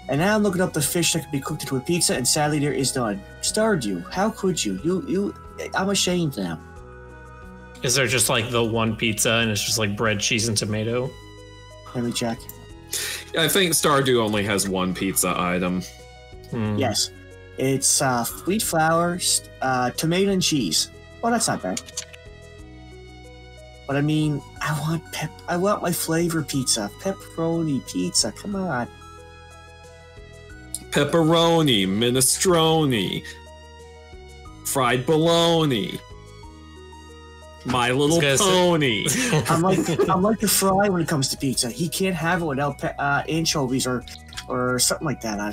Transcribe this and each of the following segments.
And now I'm looking up the fish that can be cooked into a pizza, and sadly there is none. Stardew, how could you? I'm ashamed now. Is there just like the one pizza and it's just like bread, cheese, and tomato? Let me check. I think Stardew only has one pizza item. Yes. It's wheat flour, tomato, and cheese. Well, that's not bad. But I mean, I want my flavor pizza. Pepperoni pizza, come on. Pepperoni, minestrone, fried bologna, My Little Pony. I'm like the Fry when it comes to pizza. He can't have it without anchovies or something like that. I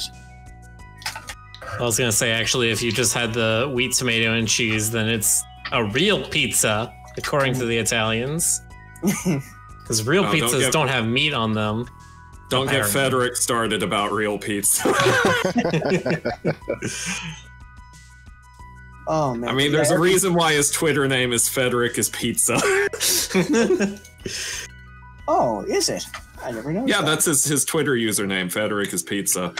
was gonna say, actually, if you just had the wheat, tomato, and cheese, then it's a real pizza, according to the Italians. Because real pizzas don't have meat on them. Don't get Frederick started about real pizza. Oh man! I mean, there's a reason why his Twitter name is Frederick is Pizza. Oh, is it? I never know. Yeah, that's his Twitter username. Frederick is Pizza.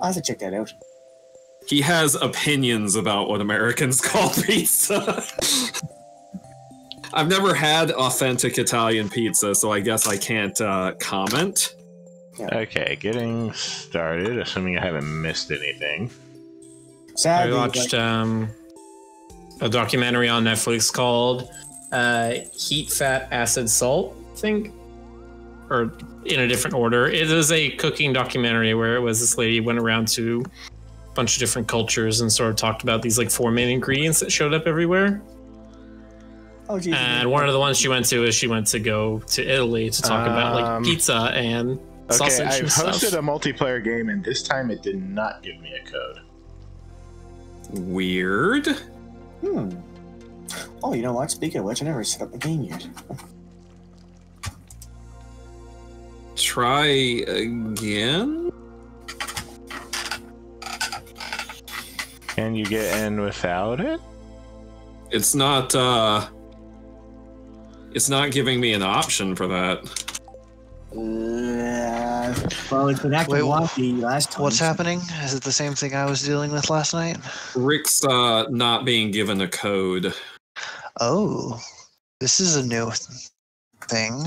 I have to check that out. He has opinions about what Americans call pizza. I've never had authentic Italian pizza, so I guess I can't comment. Okay, getting started, assuming I haven't missed anything. Sadly, I watched a documentary on Netflix called Heat, Fat, Acid, Salt, I think. Or in a different order. It was a cooking documentary where it was this lady went around to a bunch of different cultures and sort of talked about these like 4 main ingredients that showed up everywhere. Oh, geez, and one of the ones she went to is she went to go to Italy to talk about like pizza and sausage I and stuff. hosted a multiplayer game, and this time it did not give me a code. Weird. Oh, you know what? Speaking of which, I never set up the game yet. Try again? Can you get in without it? It's not giving me an option for that. Well, it's been acting wonky last time. What's happening? Is it the same thing I was dealing with last night? Rick's not being given a code. Oh, this is a new thing.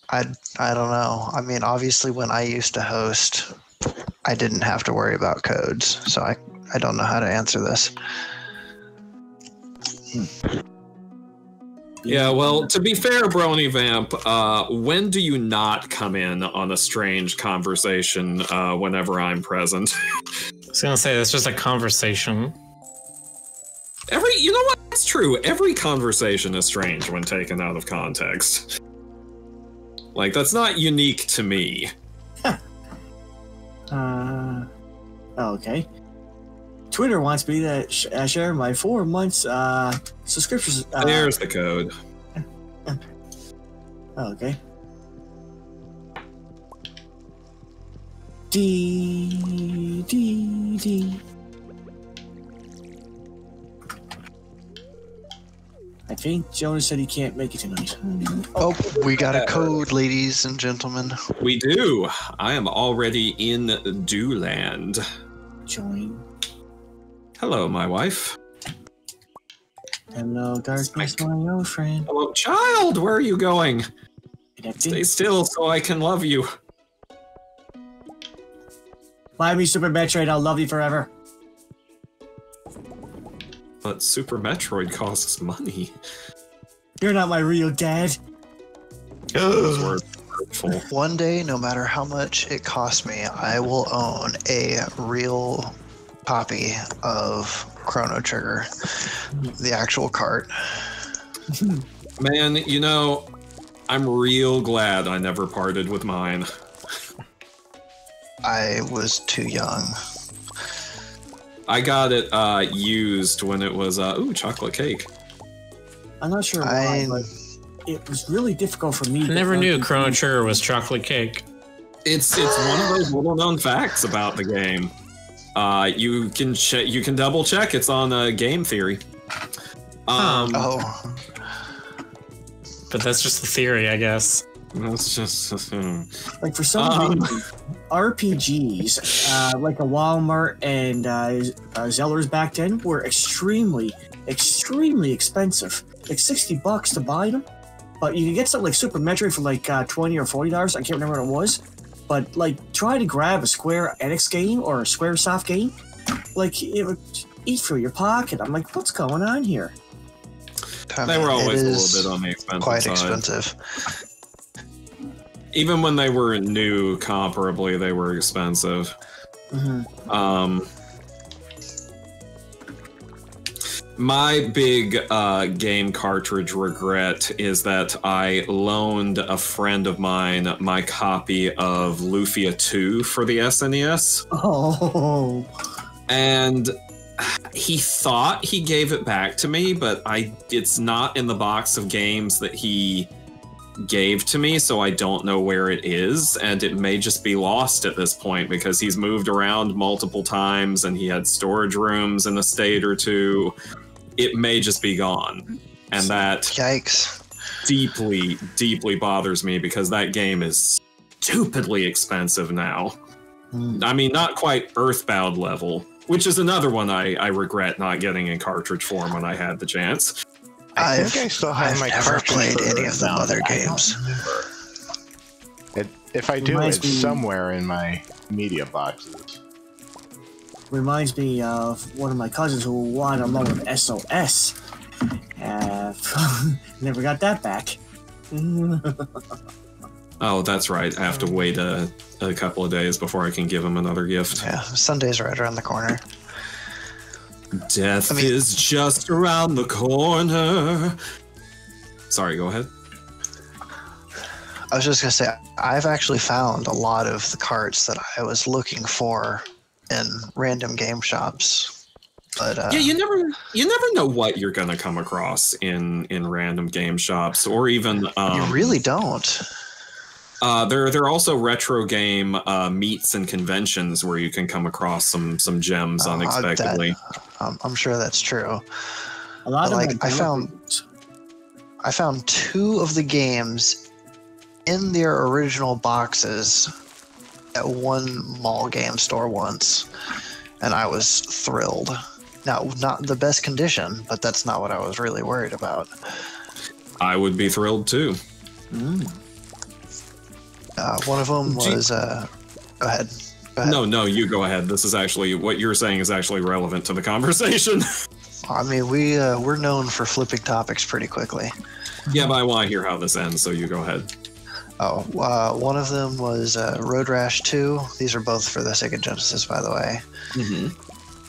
I don't know. I mean, obviously when I used to host, I didn't have to worry about codes, so I don't know how to answer this. Yeah, well, to be fair, Brony Vamp, when do you not come in on a strange conversation whenever I'm present? I was gonna say, that's just a conversation. You know what? It's true. Every conversation is strange when taken out of context. Like, that's not unique to me. Okay. Twitter wants me to share my 4 months subscriptions. There's the code. Okay. D. I think Jonas said he can't make it tonight. Oh, we got a code, ladies and gentlemen. We do. I am already in Dewland. Join. Hello, my wife. Hello, darkness, my old friend. Hello, child. Where are you going? Stay still so I can love you. Buy me Super Metroid, I'll love you forever. But Super Metroid costs money. You're not my real dad. Those words are hurtful. One day, no matter how much it costs me, I will own a real copy of Chrono Trigger, the actual cart. Man, you know, I'm real glad I never parted with mine. I was too young. I got it used when it was, ooh, chocolate cake. I'm not sure why, but it was really difficult for me. I never knew Chrono Trigger was chocolate cake. It's one of those little known facts about the game. You can double check. It's on Game Theory. but that's just the theory, I guess. That's just Like for some reason, RPGs, like a Walmart and Zellers back then, were extremely expensive. Like $60 to buy them, but you could get something like Super Metroid for like $20 or $40. I can't remember what it was, but like try to grab a Square Enix game or a SquareSoft game, like it would eat through your pocket. I'm like, what's going on here? They were always a little bit on the expensive quite side. expensive. Even when they were new, comparably, they were expensive. My big game cartridge regret is that I loaned a friend of mine my copy of Lufia 2 for the SNES. Oh. And he thought he gave it back to me, but it's not in the box of games that he gave to me, so I don't know where it is, and it may just be lost at this point because he's moved around multiple times and he had storage rooms in a state or two. It may just be gone, and that Yikes. deeply bothers me because that game is stupidly expensive now. I mean, not quite Earthbound level, which is another one I regret not getting in cartridge form when I had the chance. I think I still have my never cartridge played for any of the Earthbound, other but I games. don't remember. If I do, Reminds it's me- somewhere in my media boxes. Reminds me of one of my cousins who wanted a loan of SOS. Never got that back. Oh, that's right. I have to wait a couple of days before I can give him another gift. Yeah, Sunday's right around the corner. Death is just around the corner. Sorry, go ahead. I was just gonna say, I've actually found a lot of the carts that I was looking for in random game shops. But Yeah, you never know what you're gonna come across in random game shops, or even you really don't. There are also retro game meets and conventions where you can come across some gems unexpectedly. I'm sure that's true. A lot Like, of I found 2 of the games in their original boxes at one mall game store once, and I was thrilled. Now, not the best condition, but that's not what I was really worried about. I would be thrilled too. One of them was. Go ahead. No, you go ahead. This is actually what you're saying is actually relevant to the conversation. I mean, we're known for flipping topics pretty quickly. Yeah, but I want to hear how this ends, so you go ahead. Oh, one of them was Road Rash 2. These are both for the Sega Genesis, by the way.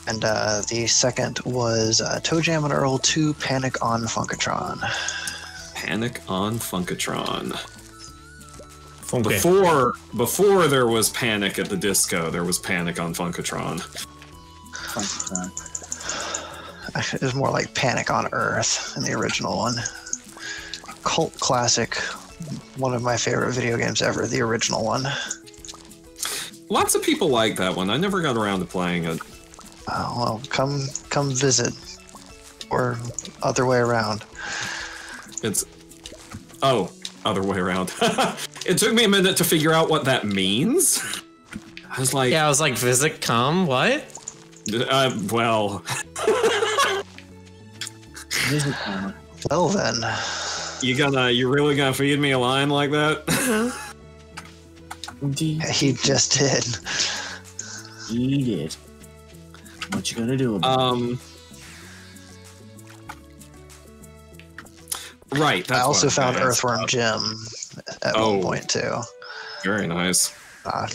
And the second was Toe Jam and Earl 2 Panic on Funkatron. Panic on Funkatron. Okay. Before there was Panic at the Disco, there was Panic on Funkatron. It was more like Panic on Earth in the original one. Cult classic. One of my favorite video games ever, the original one. Lots of people like that one. I never got around to playing it. Well, come visit, or other way around. It's other way around. It took me a minute to figure out what that means. I was like, visit, come, what? Well, Well then, you really gonna feed me a line like that? he just did. He did. What you gonna do about it? Right. That's I also what found I asked Earthworm about. Jim at one point too. Very nice. My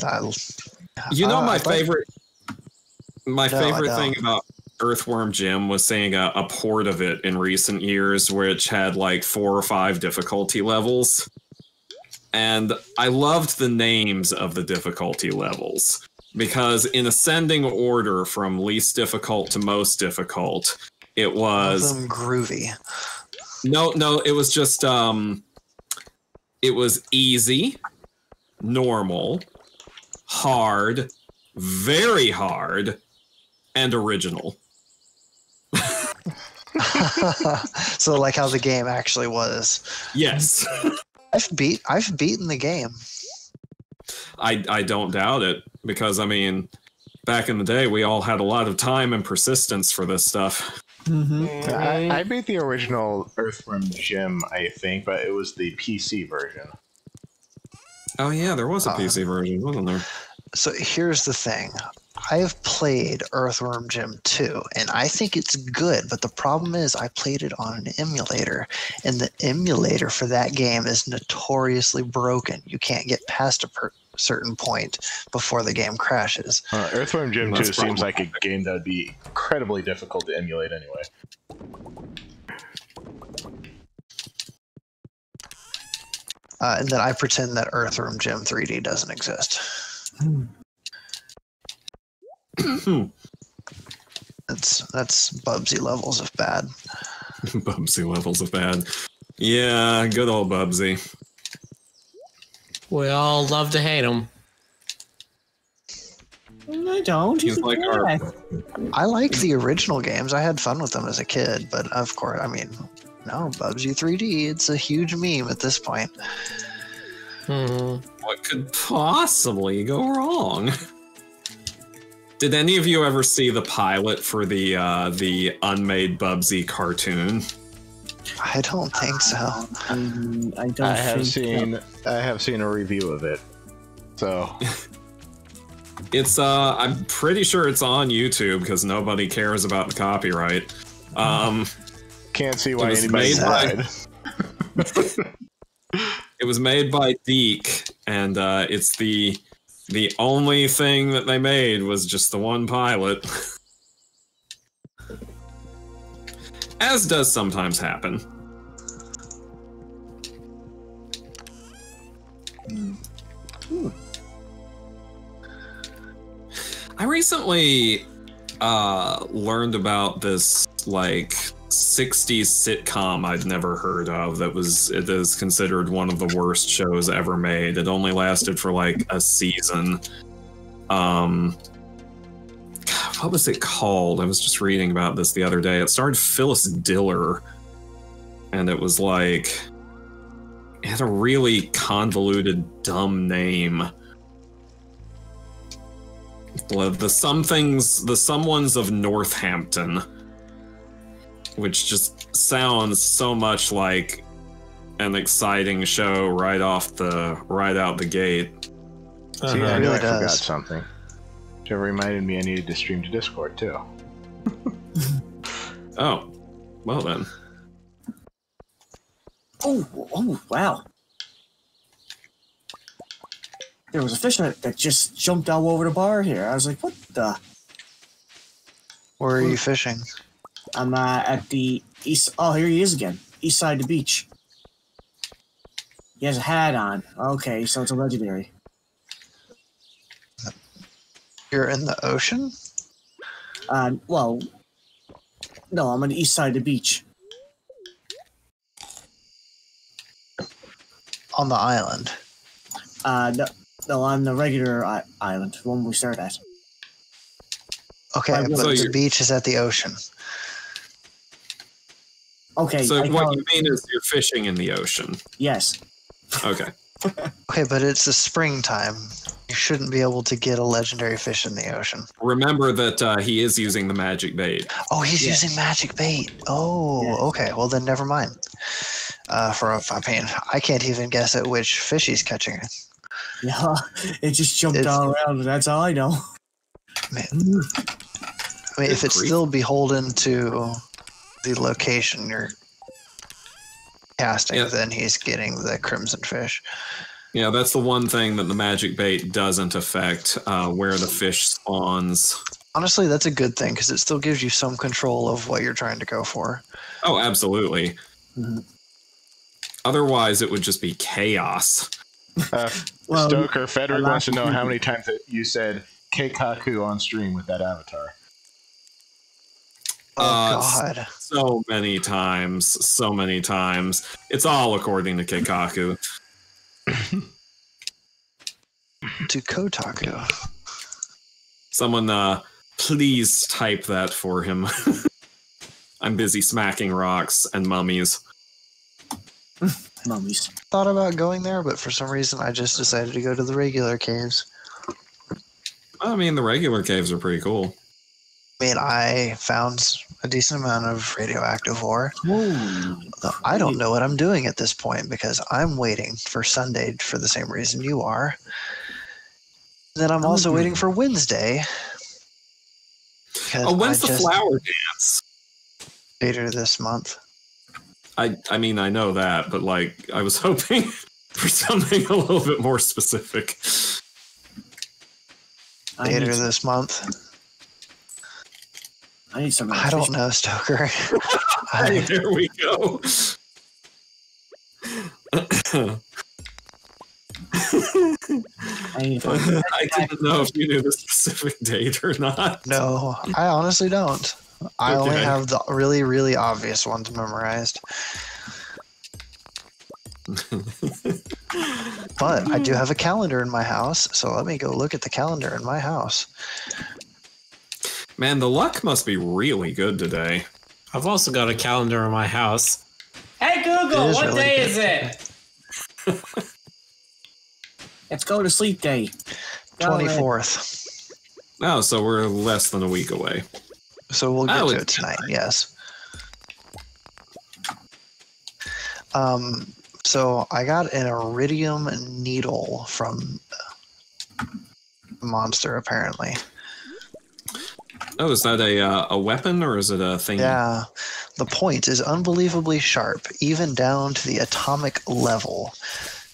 My favorite don't. thing about Earthworm Jim was seeing a port of it in recent years, which had like 4 or 5 difficulty levels. And I loved the names of the difficulty levels because in ascending order from least difficult to most difficult, it was them groovy. No, it was just it was easy, normal, hard, very hard, and original. So like how the game actually was. Yes. I've beaten the game. I don't doubt it, because I mean, back in the day, we all had a lot of time and persistence for this stuff. I beat the original Earthworm Jim, I think, but it was the PC version. Oh yeah, there was a PC version, wasn't there? So here's the thing. I have played Earthworm Jim 2, and I think it's good, but the problem is I played it on an emulator, and the emulator for that game is notoriously broken. You can't get past a certain point before the game crashes. Earthworm Jim 2 seems like a game that would be incredibly difficult to emulate anyway. And then I pretend that Earthworm Jim 3D doesn't exist. That's Bubsy levels of bad. Bubsy levels of bad. Yeah, good old Bubsy. We all love to hate him. I don't. He's like our... I like the original games. I had fun with them as a kid, but of course, I mean, no, Bubsy 3D, it's a huge meme at this point. What could possibly go wrong? Did any of you ever see the pilot for the unmade Bubsy cartoon? I don't think so. I don't. I have seen a review of it. So it's I'm pretty sure it's on YouTube because nobody cares about the copyright. Can't see why anybody died. It was made by Deke, and it's the only thing that they made was just the one pilot. As does sometimes happen. I recently learned about this like 60s sitcom I'd never heard of it is considered one of the worst shows ever made. It only lasted for like a season. What was it called? I was just reading about this the other day. It starred Phyllis Diller, and it was like it had a really convoluted, dumb name. The Someones of Northampton, which just sounds so much like an exciting show right out the gate. See, I knew really I forgot does. something. Which reminded me I needed to stream to Discord too. Oh, well then. Oh, wow. There was a fish that just jumped all over the bar here. I was like, what the? Where are you fishing? I'm at the east. Oh, here he is again. East side of the beach. He has a hat on. Okay, so it's a legendary. You're in the ocean? Well, no, I'm on the east side of the beach. On the island. No, on the regular island, the one we start at. Okay, So but the beach is at the ocean. Okay. So what you mean is you're fishing in the ocean? Yes. Okay. Okay, but it's the springtime. You shouldn't be able to get a legendary fish in the ocean. Remember that he is using the magic bait. Oh, he's using magic bait. Oh, Yes. okay. Well, then never mind. I can't even guess at which fish he's catching. Yeah, it just jumped all around. That's all I know. Man. I mean, if it's still beholden to the location you're casting, then he's getting the crimson fish. Yeah, that's the one thing that the magic bait doesn't affect, where the fish spawns. Honestly, that's a good thing because it still gives you some control of what you're trying to go for. Oh, absolutely. Mm-hmm. Otherwise, it would just be chaos. Well, Stoker, Frederick wants to know how many times that you said Keikaku on stream with that avatar. Oh, God. So many times. So many times. It's all according to Keikaku. To Kotaku. Someone, please type that for him. I'm busy smacking rocks and mummies. Mummies. Thought about going there, but for some reason I just decided to go to the regular caves. I mean, the regular caves are pretty cool. I mean, I found a decent amount of radioactive ore. Holy I don't know what I'm doing at this point because I'm waiting for Sunday for the same reason you are. Then I'm also waiting for Wednesday. Oh, when's the flower dance? Later this month. I mean, I know that, but like, I was hoping for something a little bit more specific. Later this month. I need some. I don't know, Stoker. There we go. I didn't know if you knew the specific date or not. No, I honestly don't. I only have the really, really obvious ones memorized. But I do have a calendar in my house, so let me go look at the calendar in my house. Man, the luck must be really good today. I've also got a calendar in my house. Hey Google, what really day good. is it? Let's go to sleep day. 24th. Oh, so we're less than a week away. So we'll get to it tonight, yes. So I got an iridium needle from Monster, apparently. Oh, is that a weapon or is it a thing? Yeah. The point is unbelievably sharp, even down to the atomic level.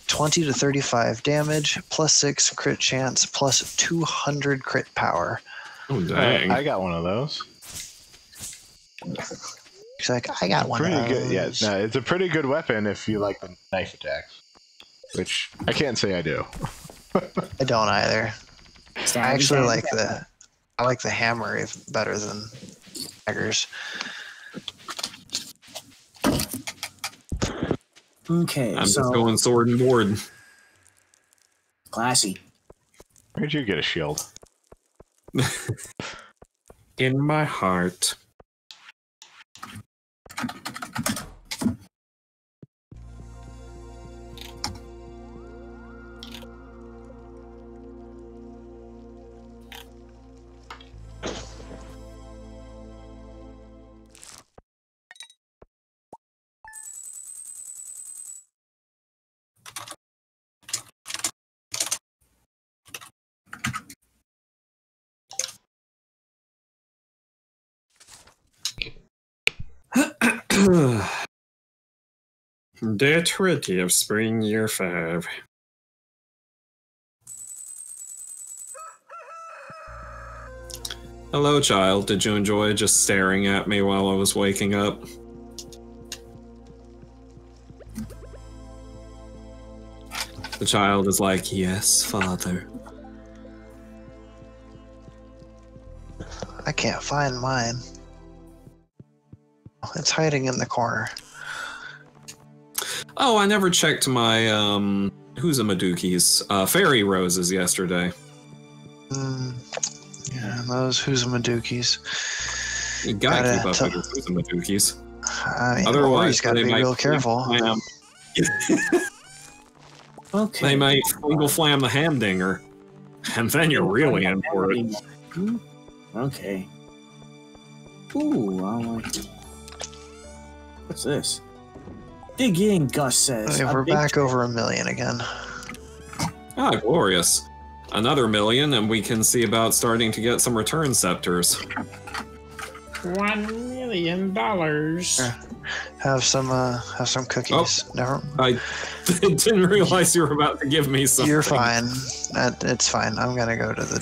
20 to 35 damage, +6 crit chance, +200 crit power. Oh, dang. I got one of those. He's like, I got one Pretty of those. good. Yeah, no, it's a pretty good weapon if you like the knife attacks, which I can't say I do. I don't either. I actually like the. I like the hammer better than daggers. Okay, I'm so just going sword and board. classy. Where'd you get a shield? In my heart. Day 20 of spring year 5. Hello, child. Did you enjoy just staring at me while I was waking up? The child is like, yes, father. I can't find mine. It's hiding in the corner. Oh, I never checked my, who's a Madukis? Fairy roses yesterday. Yeah, those Huzamadukis. You gotta keep up Gotta with your who's a Madukis. I mean, Otherwise, he's got to they be might real careful. Okay. They might fingal flam the hamdinger, and then you're really in for it. Okay. Ooh, I like. What's this? Dig in, Gus says. Okay, we're back over 1 million again. Ah, glorious. Another 1 million, and we can see about starting to get some return scepters. $1 million. Have some cookies. Oh. Never. I didn't realize you were about to give me something. You're fine. It's fine. I'm gonna go to the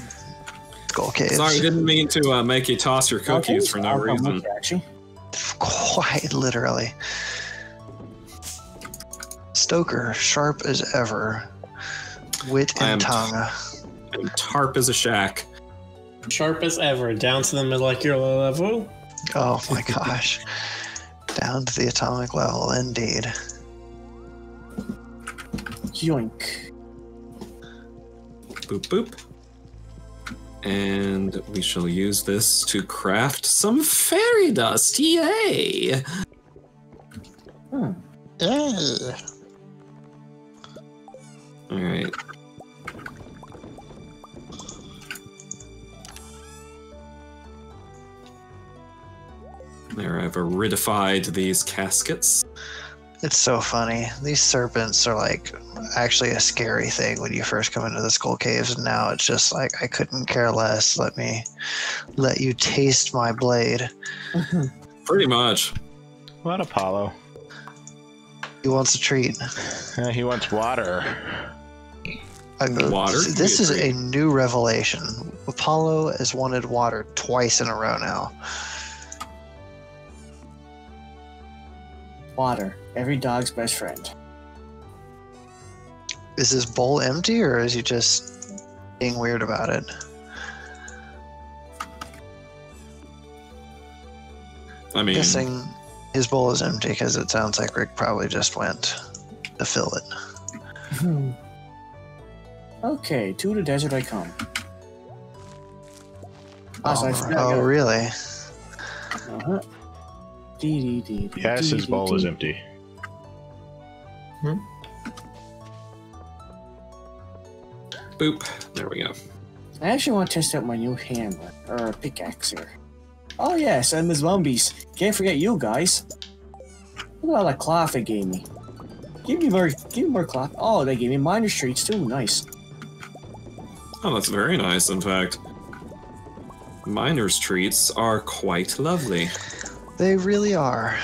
Skull Caves. Sorry, didn't mean to make you toss your cookies for no I'll come reason. with you, actually. Quite literally. Stoker, sharp as ever. Wit and tongue. I'm tarp as a shack. Sharp as ever, down to the molecular level. Oh my gosh. Down to the atomic level, indeed. Yoink. Boop boop. And we shall use this to craft some fairy dust. Yay! Yay. Alright. There, I've aridified these caskets. It's so funny. These serpents are like actually a scary thing when you first come into the Skull Caves, and now it's just like I couldn't care less. Let you taste my blade. Pretty much. What, Apollo? He wants a treat. He wants water. Water? This is a new revelation. Apollo has wanted water twice in a row now. Water, every dog's best friend. Is his bowl empty, or is he just being weird about it? I mean, Guessing his bowl is empty because it sounds like Rick probably just went to fill it. Okay, to the desert I come. So I forgot I Oh, got- really? Uh-huh. Yes, his bowl is empty. boop. There we go. I actually want to test out my new hammer, or pickaxe here. Oh yes, and the zombies. Can't forget you guys. Look at all that cloth they gave me. Give me more cloth. Oh, they gave me miner streets too. Nice. Oh, that's very nice, in fact. Miner's treats are quite lovely. They really are.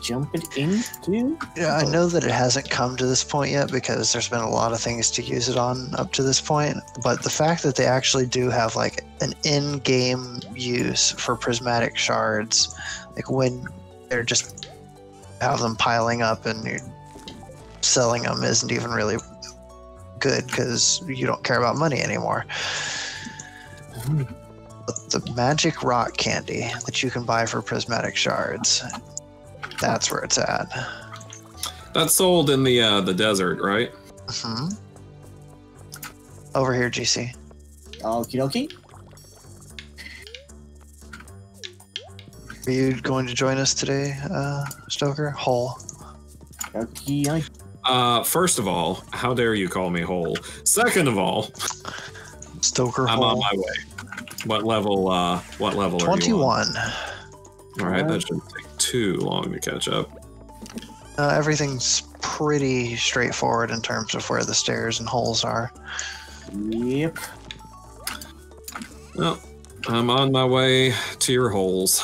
Jumping into. Yeah, I know that it hasn't come to this point yet because there's been a lot of things to use it on up to this point. But the fact that they actually do have like an in-game use for prismatic shards, like when they're just have them piling up and you're selling them, isn't even really good because you don't care about money anymore. But the magic rock candy that you can buy for prismatic shards, that's where it's at. That's sold in the desert, right? Hmm. Over here, GC. Okie dokie. Are you going to join us today, Stoker? Hole. Okie. First of all, how dare you call me whole? Second of all, Stoker I'm Hole. on my way. What level are you on? 21. All right, that shouldn't take too long to catch up. Everything's pretty straightforward in terms of where the stairs and holes are. Yep. Well, I'm on my way to your holes.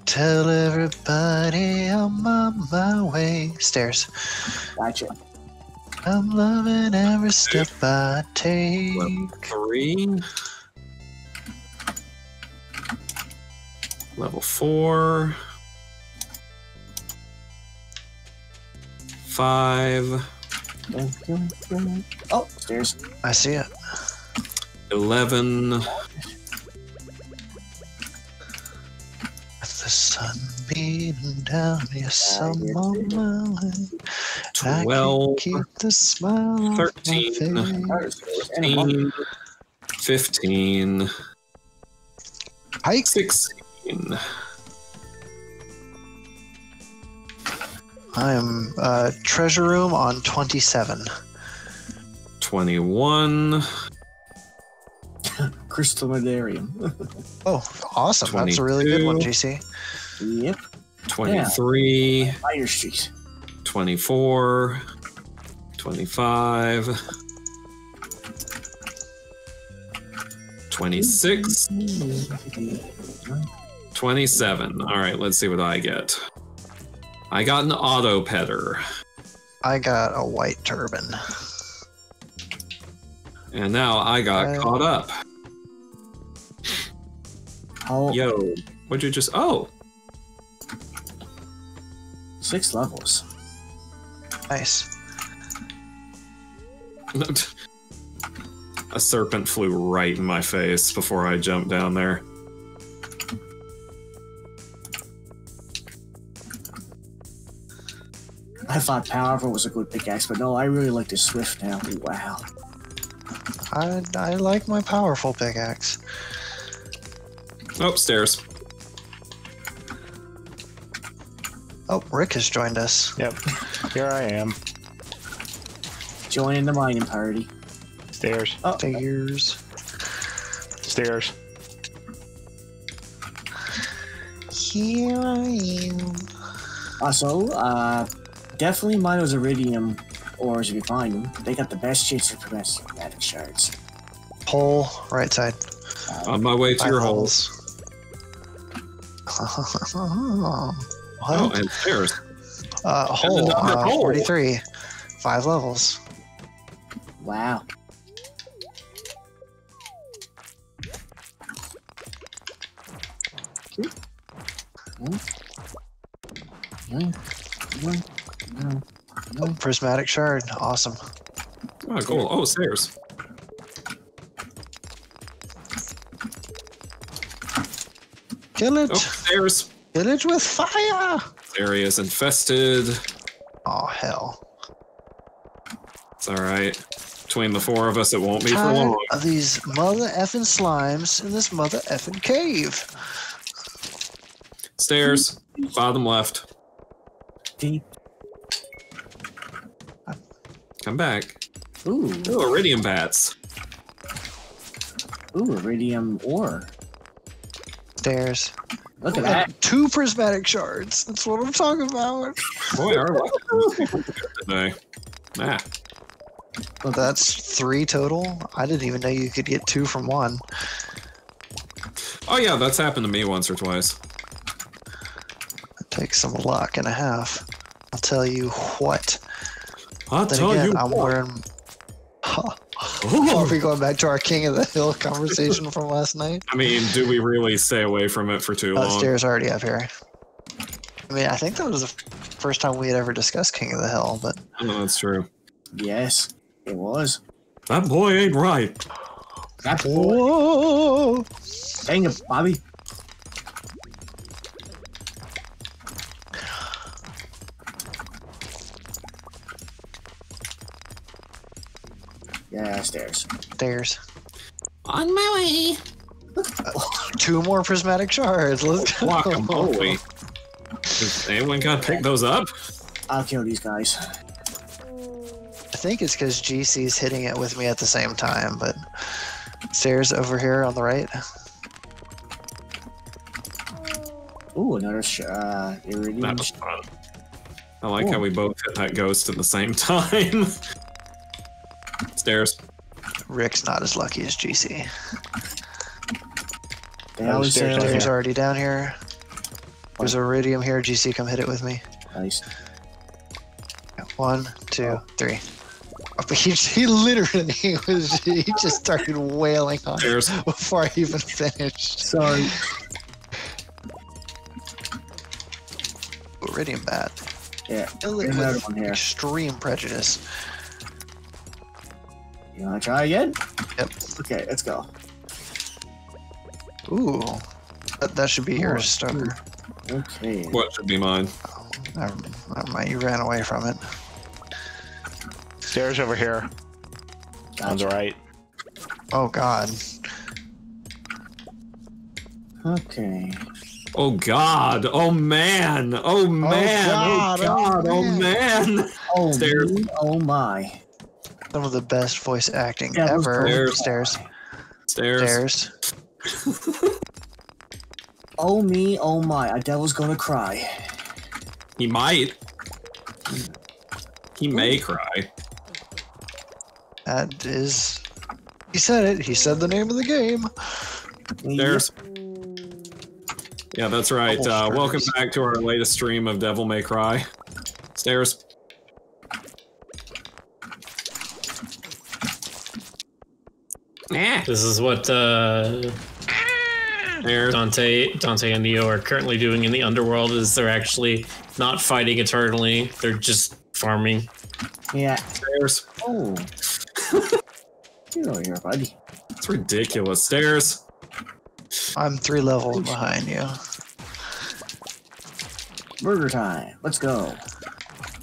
Tell everybody I'm on my way. Stairs. Gotcha. I'm loving every step I take. Level 3. Level 4. 5. Oh, stairs. I see it. 11. With the sun beating down, yes, I'm on my way. I 12. can keep the smile 13. off my face. 14. 15. Hike. 16. I am treasure room on 27. 21. Crystal Medarium. Oh, awesome. That's a really good one, 22. GC. Yep. 23. Fire Street. 24. 25. 26. 27. All right, let's see what I get. I got an auto petter. I got a white turban. And now I got caught up. Oh, Yo, what'd you just... Oh, 6 levels. Nice. a serpent flew right in my face before I jumped down there. I thought powerful was a good pickaxe, but no, I really like the swift now. Wow. I like my powerful pickaxe. Oh, stairs. Oh, Rick has joined us. Yep. Here I am. Joining the mining party. Stairs. Oh, Figures. Stairs. Here I am. also, definitely mine was iridium ores if you find them. They got the best chance of chromatic shards. Hole, right side. On my way to 5 your levels. hole. What? Oh, and stairs. Hole, another hole. 43. 5 levels. Wow. Oh, prismatic shard. Awesome. Oh, cool. Oh, stairs. Kill it! Oh, stairs. Kill it with fire! This area is infested. Oh, hell. It's alright. Between the 4 of us, it won't be for Tired long. of these mother effing slimes in this mother effing cave. Stairs. Bottom left. Deep. Come back. Ooh. Oh, iridium bats. Ooh, iridium ore. Stairs. Look at that. 2 prismatic shards. That's what I'm talking about. Boy, our luck today. Ah. Well, that's 3 total. I didn't even know you could get 2 from 1. Oh yeah, that's happened to me once or twice. It takes some luck and a half. I'll tell you what. I'll Then tell again, you I'm what. wearing. Are we going back to our King of the Hill conversation from last night? I mean, do we really stay away from it for too long? Stairs already up here. I mean, I think that was the first time we had ever discussed King of the Hill, but Oh, that's true. Yes, it was. That boy ain't right. That boy. whoa! Dang it, Bobby. Yeah, stairs. Stairs. On my way. 2 more prismatic shards. Let's go. Guacamole. Does anyone got to pick those up? I'll kill these guys. I think it's because GC's hitting it with me at the same time, but stairs over here on the right. Ooh, another iridium. That was fun. I like how we both hit that ghost at the same time. Stairs. Rick's not as lucky as GC. They always say, stairs Stairs already down here. There's iridium here. GC, come hit it with me. nice. 1, 2, 3. But he literally he just started wailing on it Stairs. before I even finished. Sorry. Iridium bat. Yeah. Kill it Another with one here. extreme prejudice. You wanna try again? Yep. Okay, let's go. Ooh. That should be yours, Stoker. Okay. What should be mine? Oh, never mind. You ran away from it. Stairs over here. On the right. Oh, God. Okay. Oh God! Oh man! Oh man! God, Oh God! oh, Oh man! Oh, Stairs. me, oh my. Some of the best voice acting Yeah, those ever. stairs. Stairs. Stairs. Stairs. Oh me, oh my. A devil's gonna cry. He might. He may cry. That is. He said it. He said the name of the game. Stairs. Yeah, that's right. Double Welcome stairs. back to our latest stream of Devil May Cry. Stairs. This is what Stairs. Dante and Neo are currently doing in the underworld. Is they're actually not fighting eternally; they're just farming. Yeah. Stairs. Oh. Get over here, buddy. It's ridiculous. Stairs. I'm 3 levels behind you. Burger time. Let's go.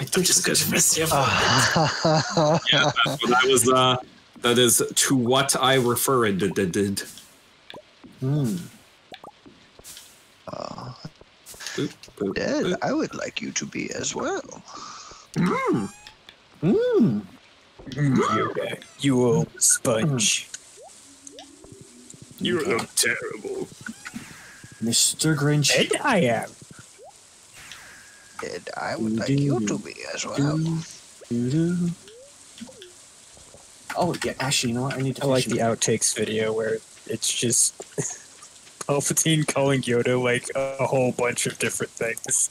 I did Just good to miss you. Yeah, that's what I was. That is to what I referred. Hmm. Dad, I would like you to be as well. Hmm. Yoga, you old sponge. You look terrible. Mr. Grinch. And I am. Dad, I would like you to be as well. Doo-doo. Oh, yeah, actually, you know what? I need to I like finish the outtakes video where it's just Palpatine calling Yoda like a whole bunch of different things.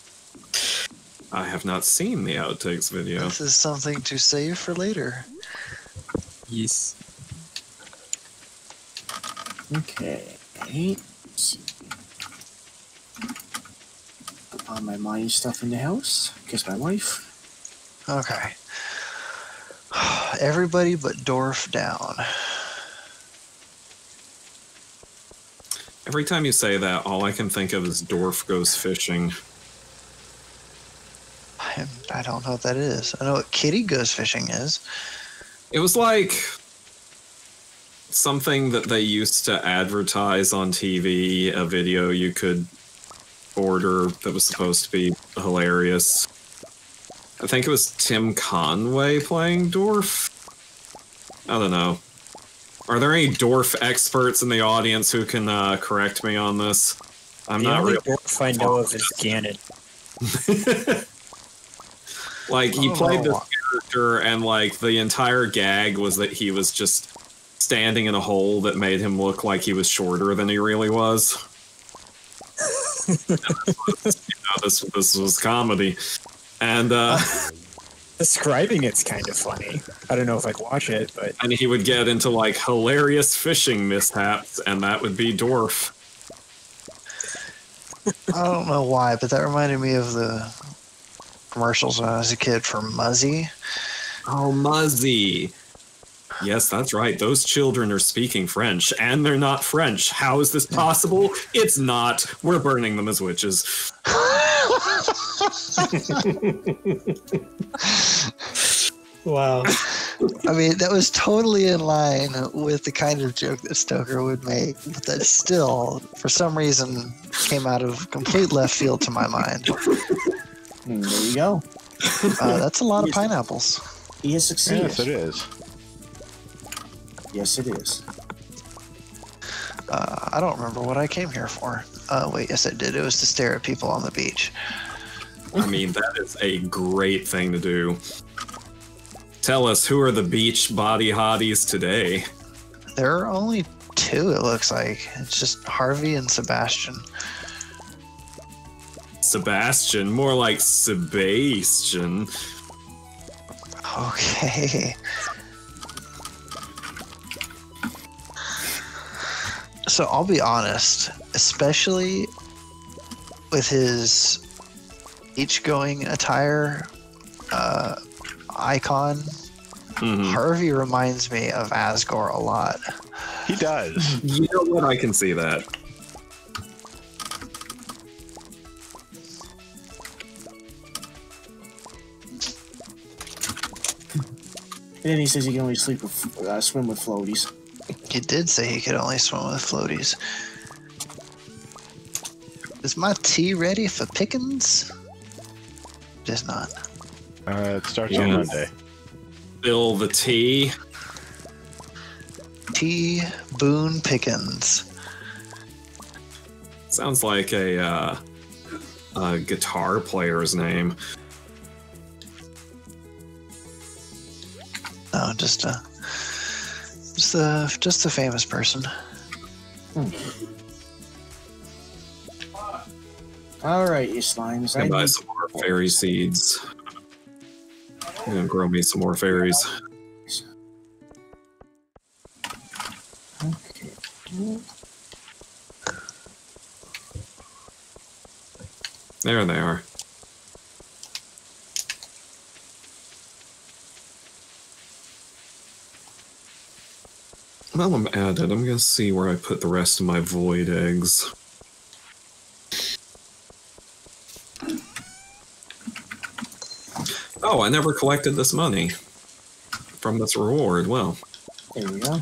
I have not seen the outtakes video. This is something to save for later. Yes. Okay. Let's see. Put all my mining stuff in the house. Kiss my wife. Okay. Everybody but Dorf down. Every time you say that, all I can think of is Dorf goes fishing. I don't know what that is. I know what Kitty Goes Fishing is. It was like something that they used to advertise on TV, a video you could order that was supposed to be hilarious. I think it was Tim Conway playing Dorf. I don't know. Are there any Dorf experts in the audience who can correct me on this? I'm The not only really. Dorf I know of is Ganon. Like, he Oh. played this character, and like the entire gag was that he was just standing in a hole that made him look like he was shorter than he really was. This was comedy, and Describing it's kind of funny. I don't know if I'd watch it, but and he would get into like hilarious fishing mishaps, and that would be Dorf. I don't know why, but that reminded me of the commercials when I was a kid for Muzzy. Oh, Muzzy. Yes, that's right. Those children are speaking French, and they're not French. How is this possible? It's not. We're burning them as witches. Wow. I mean, that was totally in line with the kind of joke that Stoker would make, but that still, for some reason, came out of complete left field to my mind. There you go. That's a lot of pineapples. He has succeeded. Yes, it is. Yes, it is. I don't remember what I came here for. Wait, yes, I did. It was to stare at people on the beach. I mean, that is a great thing to do. Tell us, who are the beach body hotties today? There are only two, it looks like. It's just Harvey and Sebastian. Sebastian, more like Sebastian. Okay. So I'll be honest, especially with his beach-going attire icon, Mhm. Harvey reminds me of Asgore a lot. He does. You know what? I can see that. And then he says he can only sleep with, swim with floaties. He did say he could only swim with floaties. Is my tea ready for pickings? It is not. It starts on Yes. Monday. Bill the T. T. Boone Pickens. Sounds like a guitar player's name. No, just a famous person. All right, you slimes. I'm I gonna buy need- some more fairy seeds. I'm gonna grow me some more fairies. Okay. There they are. Well, I'm at it. I'm gonna see where I put the rest of my void eggs. Oh, I never collected this money from this reward. Well, There we go.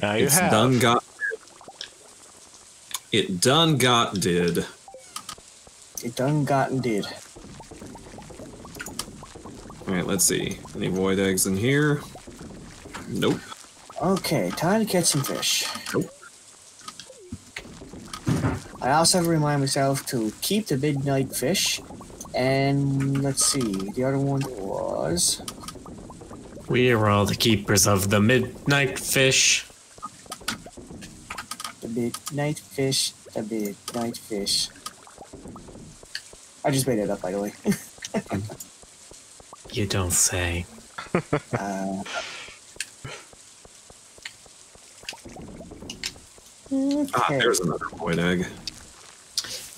Now you it's have. done got. It done got did. It done gotten did. All right, let's see. Any void eggs in here? Nope. Okay, time to catch some fish. Nope. I also have to remind myself to keep the midnight fish. And let's see, the other one was... We are all the keepers of the midnight fish. The midnight fish, the midnight fish. I just made it up, by the way. You don't say. Ah, Okay. there's another void egg.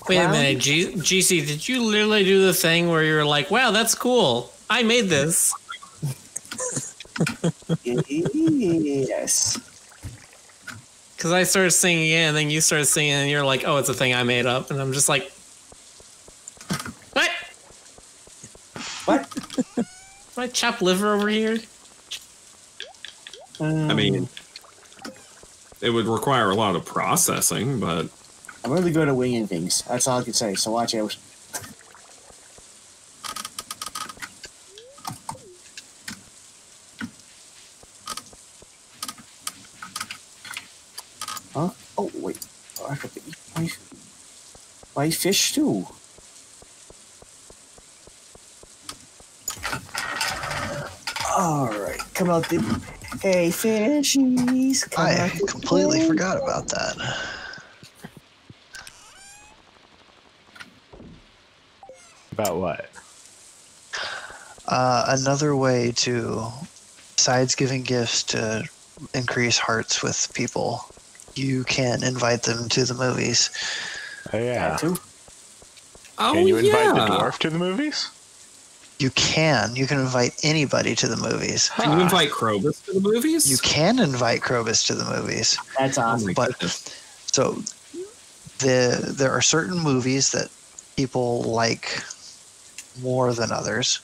Wait a Clown? minute, GC, did you literally do the thing where you're like, wow, that's cool. I made this. Yes. Because I started singing it, and then you started singing, and you're like, oh, it's a thing I made up. And I'm just like, what? What? Do I chop liver over here? I mean, it would require a lot of processing, but I'm really good at winging things. That's all I can say, so watch out. Huh? Oh, wait. Oh, I could eat my fish too. Alright, come out the... Hey, fishies. Come I out the completely boat. forgot about that. About what? Another way to, besides giving gifts to increase hearts with people, you can invite them to the movies. Oh yeah. That too? oh Can you invite the yeah. dwarf to the movies? You can invite anybody to the movies. Can you invite Krobus to the movies? You can invite Krobus to the movies. That's Oh awesome. my But- goodness. So there are certain movies that people like more than others.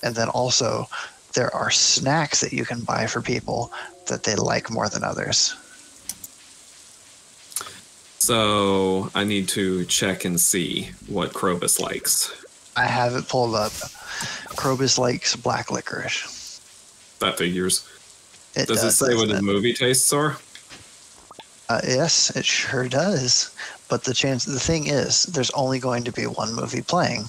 And then also there are snacks that you can buy for people that they like more than others. So I need to check and see what Krobus likes. I have it pulled up. Krobus likes black licorice. That figures. It Does it say what doesn't his it? movie tastes are? Yes, it sure does. But the thing is, there's only going to be one movie playing.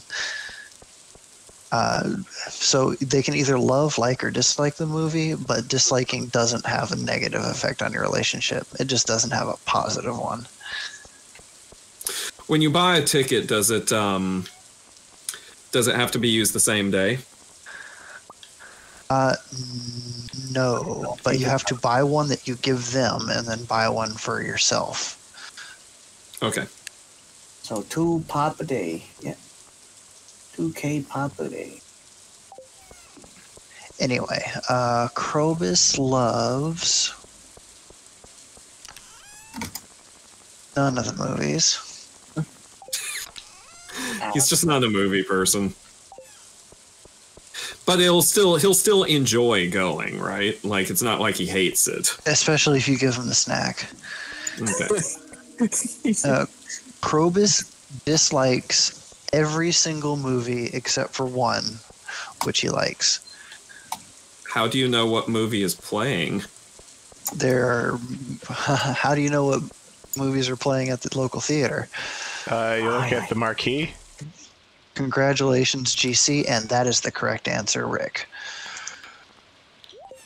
So they can either love, like, or dislike the movie, but disliking doesn't have a negative effect on your relationship. It just doesn't have a positive one. When you buy a ticket, does it have to be used the same day? No, but you have to buy one that you give them and then buy one for yourself. Okay. So 2 pop a day. Yeah. 2K pop a day. Anyway, Krobus loves none of the movies. He's just not a movie person. But he'll still enjoy going, right? Like it's not like he hates it. Especially if you give him the snack. Okay. Krobus dislikes every single movie except for one, which he likes. How do you know what movie is playing? How do you know what movies are playing at the local theater? You look at the marquee. Congratulations, GC, and that is the correct answer, Rick.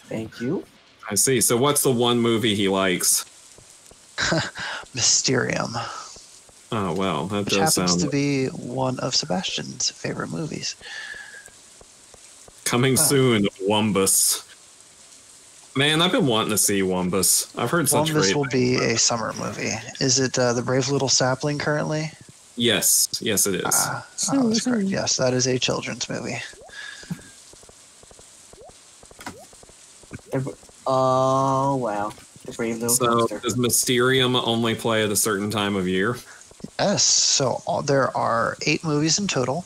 Thank you. I see. So what's the one movie he likes? Mysterium, Oh well, that which does happens sound to be one of Sebastian's favorite movies. coming soon. Wumbus. Man, I've been wanting to see Wumbus. I've heard such Columbus great will things. be a summer movie. Is it The Brave Little Sapling currently? Yes, yes, it is. That's correct. Yes, that is a children's movie. Oh, wow. The brave little So monster. does Mysterium only play at a certain time of year? Yes, so there are 8 movies in total,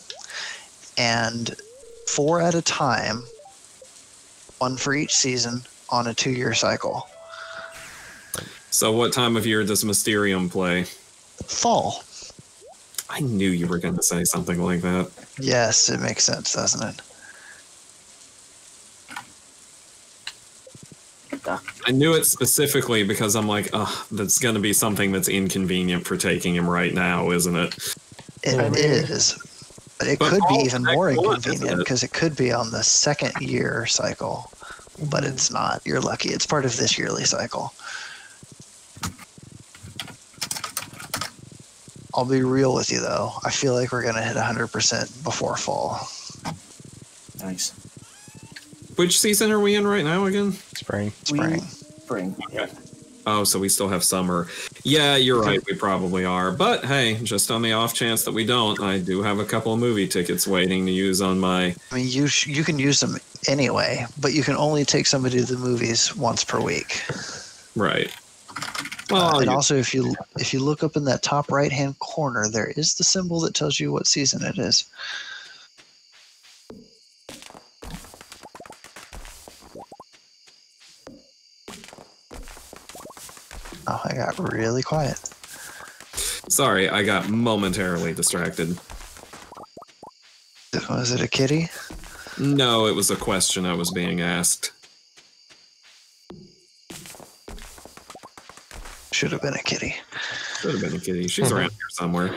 and 4 at a time, 1 for each season on a 2-year cycle. So what time of year does Mysterium play? Fall. I knew you were going to say something like that. Yes, it makes sense, doesn't it? I knew it specifically because I'm like, oh, that's going to be something that's inconvenient for taking him right now, isn't it? It is. But it could be even more inconvenient because it could be on the 2nd year cycle. But it's not. You're lucky. It's part of this yearly cycle. I'll be real with you, though. I feel like we're going to hit 100% before fall. Nice. Which season are we in right now again? Spring. Spring. Yeah. Oh, so we still have summer. Yeah, you're right. We probably are. But hey, just on the off chance that we don't, I do have a couple of movie tickets waiting to use on my... I mean, you can use them anyway, but you can only take somebody to the movies once per week. Right. Well, and also, if you look up in that top right-hand corner, there is the symbol that tells you what season it is. Oh, I got really quiet. Sorry, I got momentarily distracted. Was it a kitty? No, it was a question I was being asked. Should have been a kitty. Should have been a kitty. She's around here somewhere.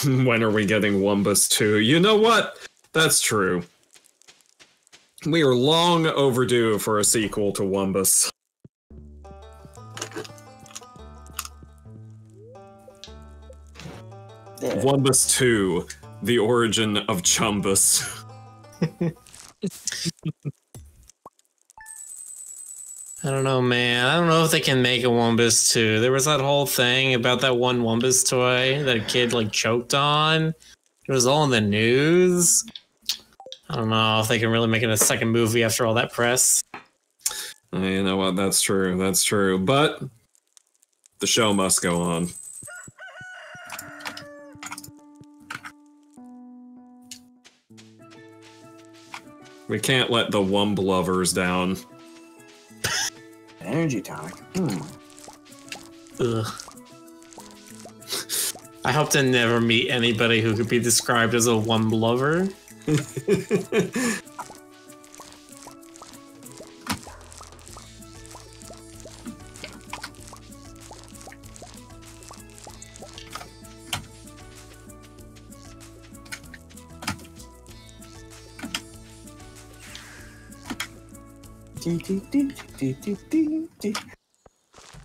When are we getting Wumbus 2? You know what? That's true. We are long overdue for a sequel to Wumbus. Yeah. Wumbus 2, The Origin of Chumbus. I don't know, man. I don't know if they can make a Wumbus 2. There was that whole thing about that one Wumbus toy that a kid like choked on. It was all in the news. I don't know if they can really make it a second movie after all that press. You know what? That's true. That's true. But the show must go on. We can't let the Wumb lovers down. Energy tonic. Ugh. I hope to never meet anybody who could be described as a Wumb lover.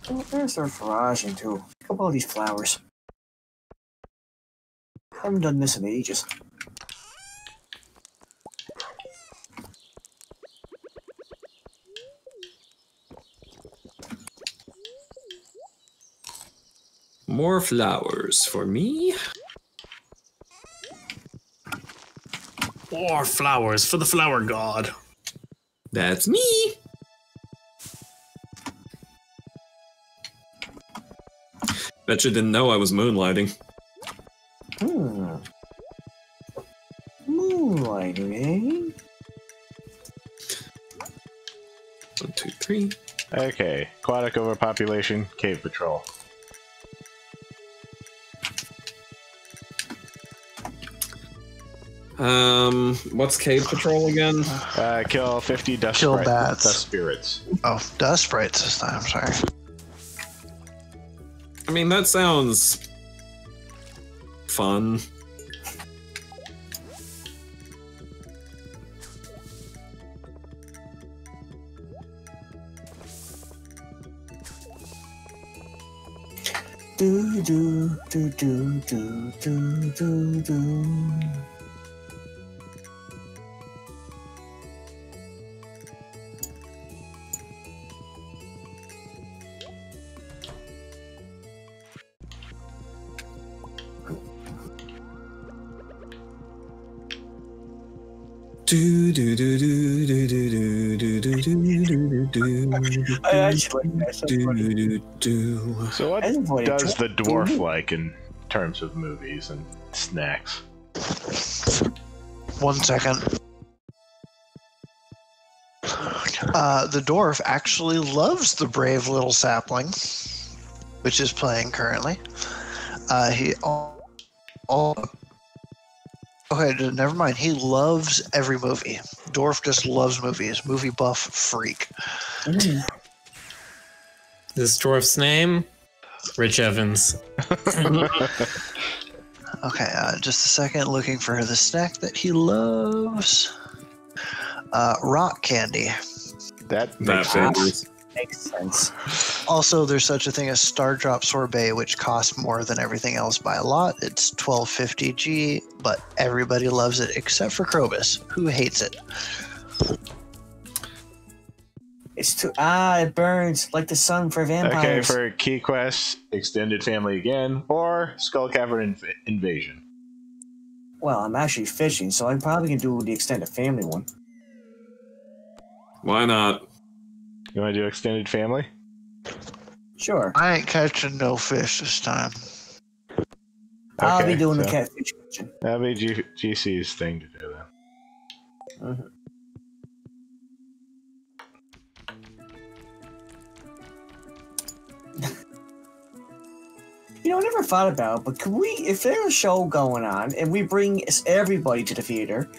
Oh, there's our foraging too. Look at all these flowers. I haven't done this in ages. More flowers for me. More flowers for the flower god. That's me. Bet you didn't know I was moonlighting. Moonlighting, eh? 1, 2, 3. Okay, aquatic overpopulation, cave patrol. What's Cave Patrol again? Kill 50 dust Kill sprites. bats. Dust spirits. Oh, dust sprites this time. Sorry. I mean, that sounds fun. Do do do do do do do do. Do do do do do do do do do do. I actually like that. So funny. Do. So what I avoided does the dwarf dwarf. like in terms of movies and snacks? 1 second. The dwarf actually loves the brave little sapling, which is playing currently. He okay, never mind. He loves every movie. Dwarf just loves movies. Movie buff freak. This dwarf's name? Rich Evans. Okay, just a second. Looking for the snack that he loves. Rock candy. That That makes sense. figures. Makes sense. Also, there's such a thing as Star Drop Sorbet, which costs more than everything else by a lot. It's 1250 G, but everybody loves it except for Krobus, who hates it. It's too it burns like the sun for Okay, vampires. for Key Quest, Extended Family again, or Skull Cavern Invasion. Well, I'm actually fishing, so I'm probably gonna do the extended family one. Why not? You want to do Extended Family? Sure. I ain't catching no fish this time. I'll be Okay, doing the so catfish kitchen. That'll be GC's thing to do then. Mhm. You know, I never thought about it, but could we, if there's a show going on and we bring everybody to the theater,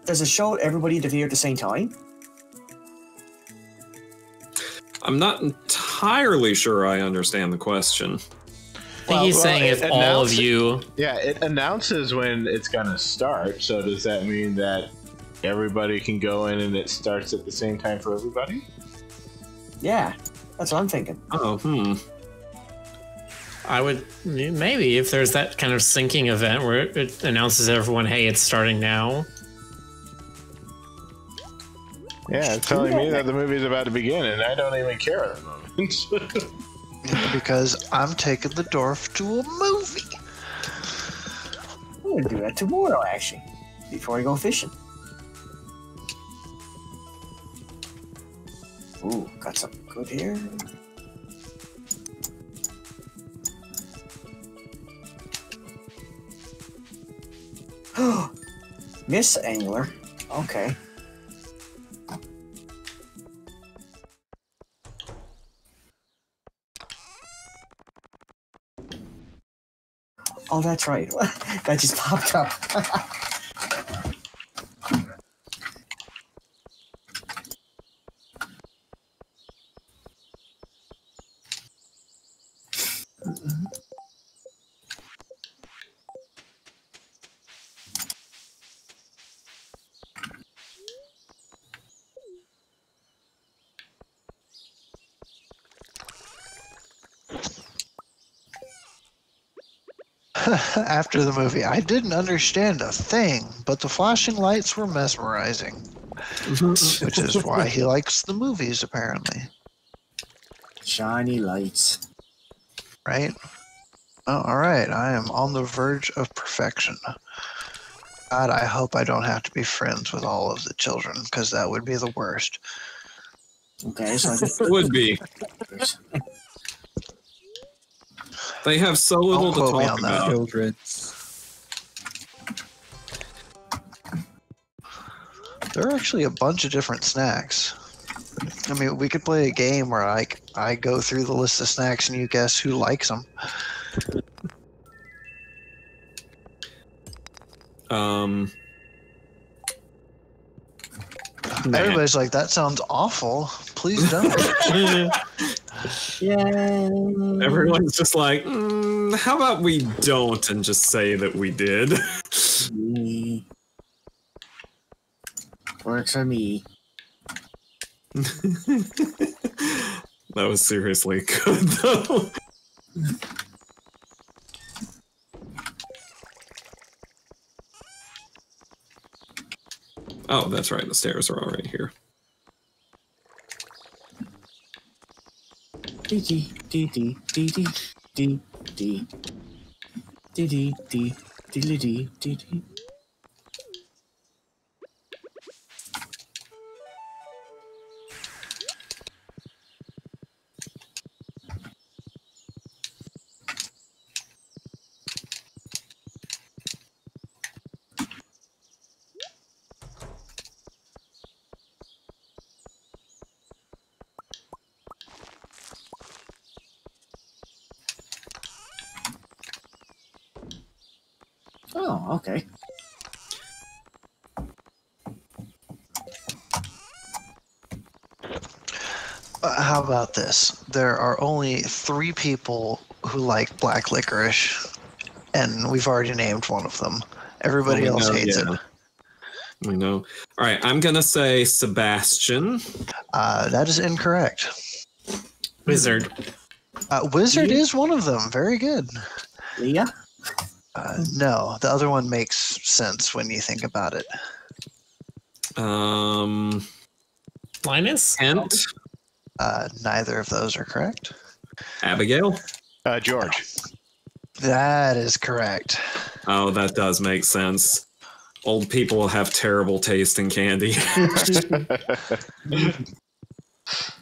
does a show everybody to the theater at the same time? I'm not entirely sure I understand the question. I think he's saying if all of you. Yeah, it announces when it's gonna start. So does that mean that everybody can go in and it starts at the same time for everybody? Yeah, that's what I'm thinking. Oh, I would maybe if there's that kind of syncing event where it announces to everyone, hey, it's starting now. Yeah, it's telling me that the movie's about to begin, and I don't even care at the moment. Because I'm taking the dwarf to a movie. I'm gonna do that tomorrow, actually, before I go fishing. Ooh, got something good here. Miss Angler. Okay. Oh, that's right. That just popped up. After the movie, I didn't understand a thing, but the flashing lights were mesmerizing. Which is why he likes the movies, apparently. Shiny lights. Right? Oh, alright, I am on the verge of perfection. God, I hope I don't have to be friends with all of the children, because that would be the worst. Okay, so I just would be. They have so little Don't to quote me talk on that. about. Children. There are actually a bunch of different snacks. I mean, we could play a game where I go through the list of snacks and you guess who likes them. Everybody's like, that sounds awful. Please don't. Yeah. Everyone's just like, how about we don't and just say that we did? Works for me. That was seriously good, though. Oh, that's right. The stairs are already here. Dee dee dee dee dee dee dee dee dee dee dee dee dee dee dee. Oh, okay. How about this? There are only 3 people who like black licorice, and we've already named one of them. Everybody else hates it. We know. All right, I'm gonna say Sebastian. That is incorrect. Wizard. Wizard is one of them. Very good. Leah? No, the other one makes sense when you think about it. Linus? Kent. Neither of those are correct. Abigail. George. That is correct. Oh, that does make sense. Old people have terrible taste in candy.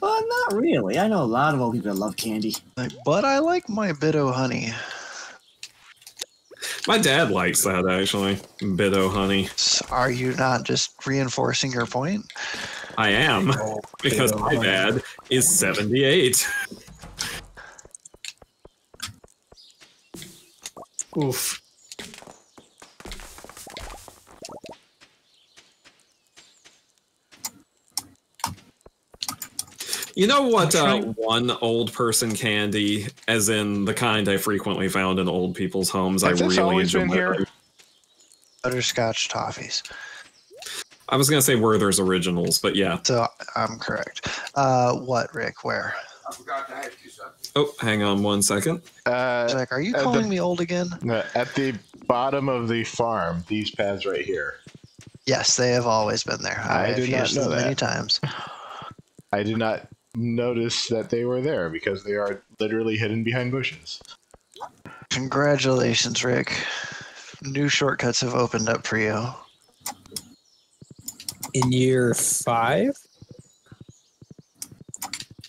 Well, not really. I know a lot of old people that love candy. But I like my Bitto honey. My dad likes that, actually. Bitto honey. Are you not just reinforcing your point? I am, because my dad is 78. Oof. You know what one old person candy, as in the kind I frequently found in old people's homes, Has I this really always been enjoy? here? Butterscotch toffees. I was going to say Werther's Originals, but yeah. So I'm correct. What, Rick? Where? I forgot to ask you something. Oh, hang on one second. Zach, are you calling me old again? At the bottom of the farm, these paths right here. Yes, they have always been there. I have did not used know them that. many times. I did not notice that they were there because they are literally hidden behind bushes. Congratulations, Rick. New shortcuts have opened up for you. In year 5?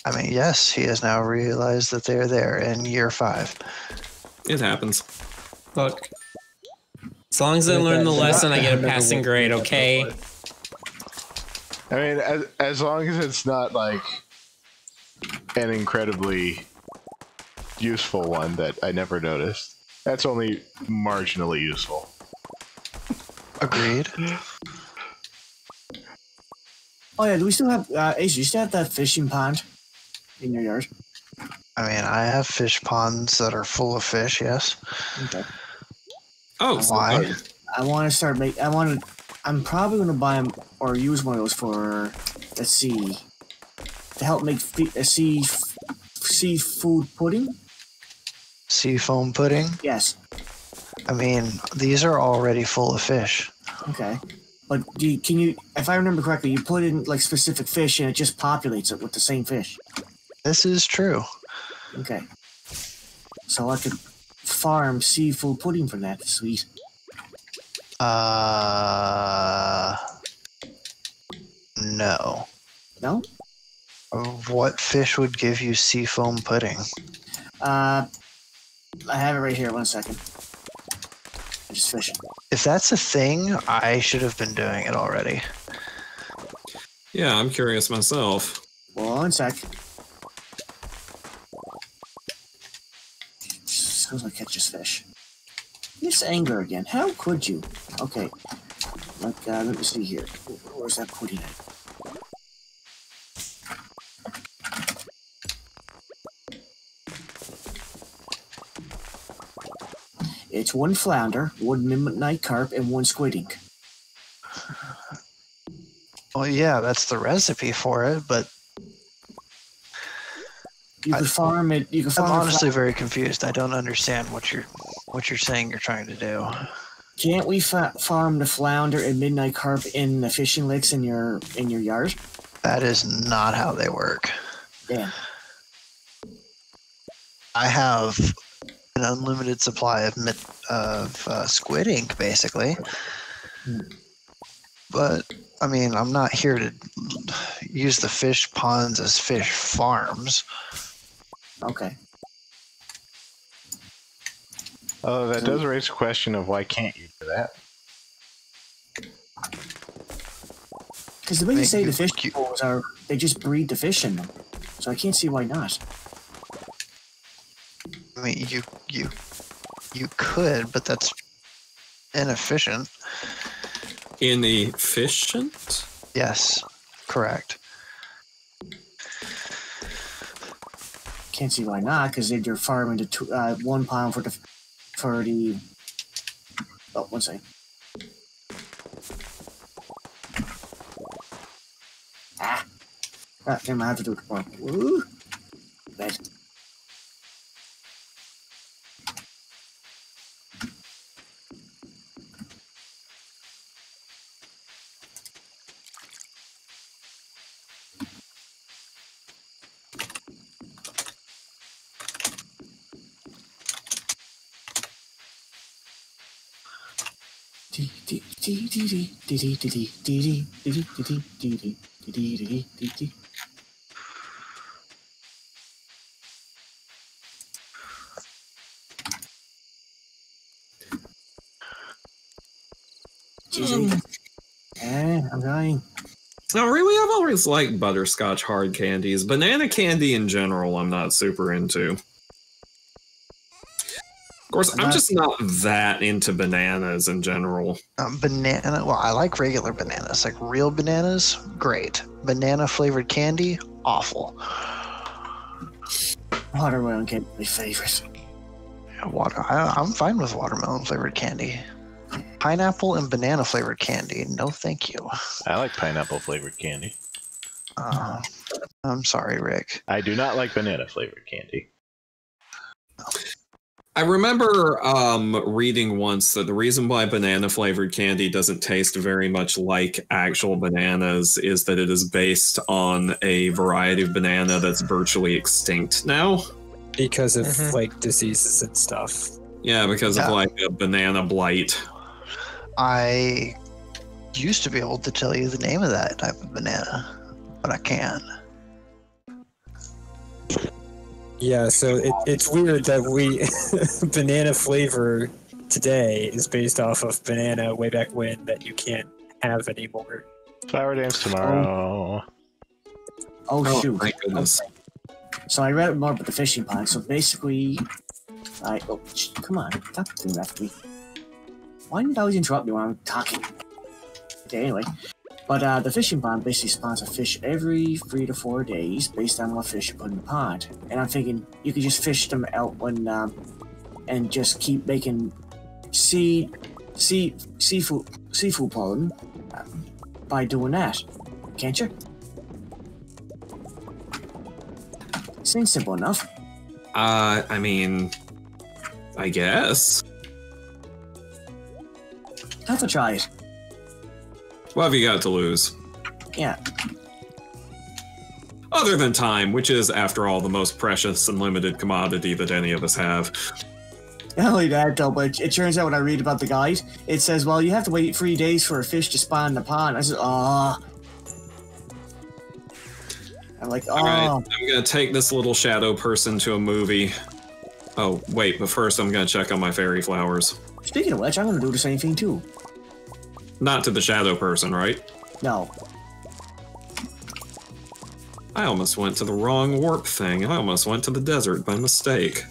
I mean, yes, he has now realized that they're there in year 5. It happens. Look. As long as I learn the lesson, I get a passing grade, okay? I mean, as long as it's not like an incredibly useful one that I never noticed. That's only marginally useful. Agreed. Oh yeah, do we still have Ace, do you still have that fishing pond in your yard? I mean, I have fish ponds that are full of fish, yes. Okay. Oh, Why? I want to start I'm probably going to buy them or use one of those for, let's see, to help make seafood pudding? Sea foam pudding? Yes. I mean, these are already full of fish. Okay. But can you, if I remember correctly, you put in like specific fish and it just populates it with the same fish. This is true. Okay. So I could farm seafood pudding from that. Sweet. No. No? What fish would give you sea foam pudding? I have it right here. 1 second. I'm just fishing. If that's a thing, I should have been doing it already. Yeah, I'm curious myself. 1 sec. As soon as I catch this fish. This anger again. How could you? Okay. Like, let me see here. Where's that putting it? It's 1 flounder, 1 midnight carp, and 1 squid ink. Well, yeah, that's the recipe for it, but You could farm it. You could farm I'm it honestly very confused. I don't understand what you're saying you're trying to do. Can't we farm the flounder and midnight carp in the fishing lakes in your yard? That is not how they work. Damn. I have an unlimited supply of squid ink, basically. But I mean, I'm not here to use the fish ponds as fish farms. Okay. Oh, that does raise a question of why can't you do that? Because the way you say the fish pools are, they just breed the fish in them. So I can't see why not. I mean, you could, but that's inefficient. Inefficient? Yes, correct. Can't see why not, because then you're farming the 1 pound for the. Oh, 1 second. Ah, never mind. I have to do it tomorrow. Woo! Bad. I'm dying. No, really, I've always liked butterscotch hard candies. Banana candy in general, I'm not super into. Of course, I'm just not that into bananas in general. Banana. Well, I like regular bananas, like real bananas. Great. Banana flavored candy, awful. Watermelon can't be my favorite. I'm fine with watermelon flavored candy. Pineapple and banana flavored candy, no thank you. I like pineapple flavored candy. I'm sorry, Rick. I do not like banana flavored candy. I remember reading once that the reason why banana flavored candy doesn't taste very much like actual bananas is that it is based on a variety of banana that's virtually extinct now. Because of like diseases and stuff. Yeah, because of like a banana blight. I used to be able to tell you the name of that type of banana, but I can't. Yeah, so it's weird that we banana flavor today is based off of banana way back when that you can't have anymore. Flower dance tomorrow. Oh shoot! Thank goodness. Okay. So I read more about the fishing pond. So basically, come on, stop doing that to me. Why didn't you always interrupt me when I'm talking? Okay, anyway. But the fishing pond basically spawns a fish every 3 to 4 days based on what fish you put in the pond. And I'm thinking you could just fish them out when and just keep making seafood pollen by doing that, can't you? Seems simple enough. I mean, I guess. Have to try it. What have you got to lose? Yeah. Other than time, which is, after all, the most precious and limited commodity that any of us have. Not only that, though, but it turns out when I read about the guide, it says, well, you have to wait 3 days for a fish to spawn in the pond. I said, I'm like, oh. Alright, I'm gonna take this little shadow person to a movie. Oh, wait, but first I'm gonna check on my fairy flowers. Speaking of which, I'm gonna do the same thing, too. Not to the shadow person, right? No. I almost went to the wrong warp thing. I almost went to the desert by mistake.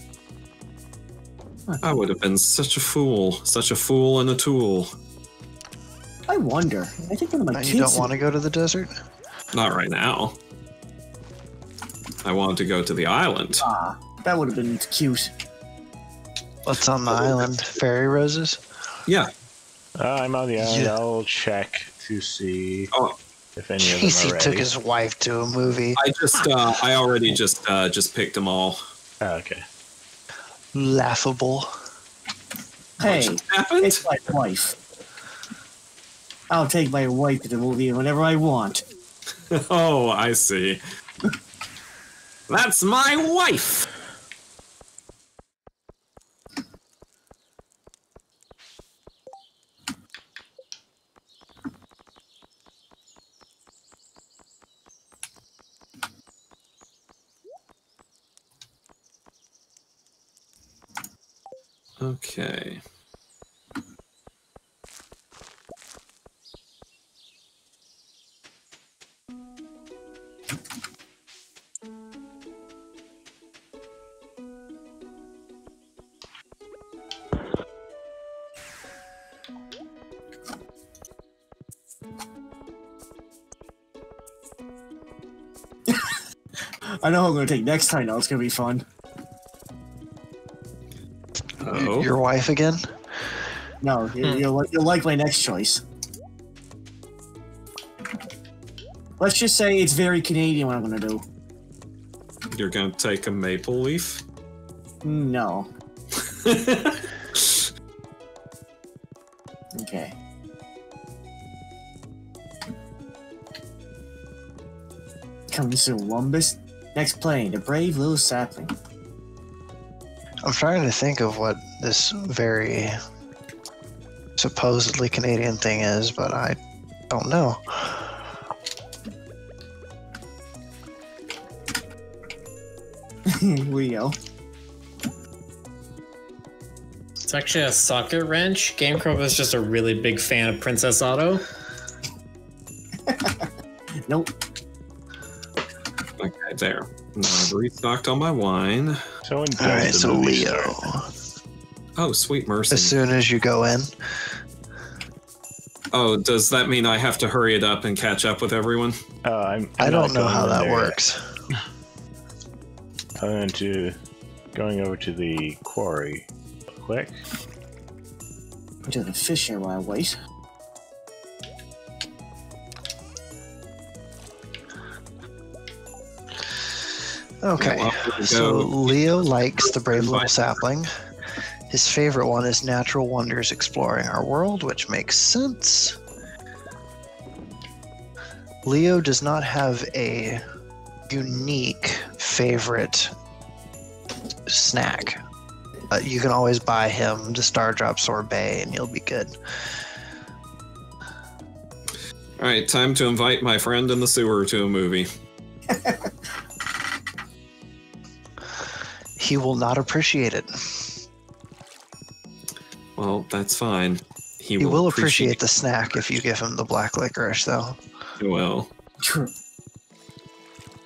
I would have been such a fool and a tool. I wonder. I think one of my Now kids. you don't want to go to the desert? Not right now. I wanted to go to the island. Ah, that would have been cute. What's on the island? Fairy roses? Yeah. I'm on the island. Yeah. I'll check to see Oh, if any of them He are took ready. his wife to a movie. I already just picked them all. Oh, okay. Laughable. Hey, What happened? it's my wife. I'll take my wife to the movie whenever I want. Oh, I see. That's my wife. Okay. I know who I'm going to take next time, though. It's going to be fun. Oh. Your wife again? No, you'll like my next choice. Let's just say it's very Canadian what I'm going to do. You're gonna take a maple leaf? No. Okay. Coming soon, Wumbus. Next plane, the brave little sapling. I'm trying to think of what this very supposedly Canadian thing is, but I don't know. Leo. It's actually a socket wrench. GameCrop is just a really big fan of Princess Auto. Nope. Okay, there. Now I've restocked on my wine. So when All right, does the so movie Leo. start? Oh, sweet mercy. As soon as you go in, Oh, does that mean I have to hurry it up and catch up with everyone? I'm I not don't know going how in that there works. yet. Going over to the quarry quick. I'm doing a fish here while I wait. Okay, Yeah, well, so go- Leo likes the brave little sapling. His favorite one is natural wonders exploring our world, which makes sense. Leo does not have a unique favorite snack. You can always buy him the Star Drop sorbet and you'll be good. All right, time to invite my friend in the sewer to a movie. He will not appreciate it. Well, that's fine. He will appreciate the snack if you give him the black licorice, though. Well, True.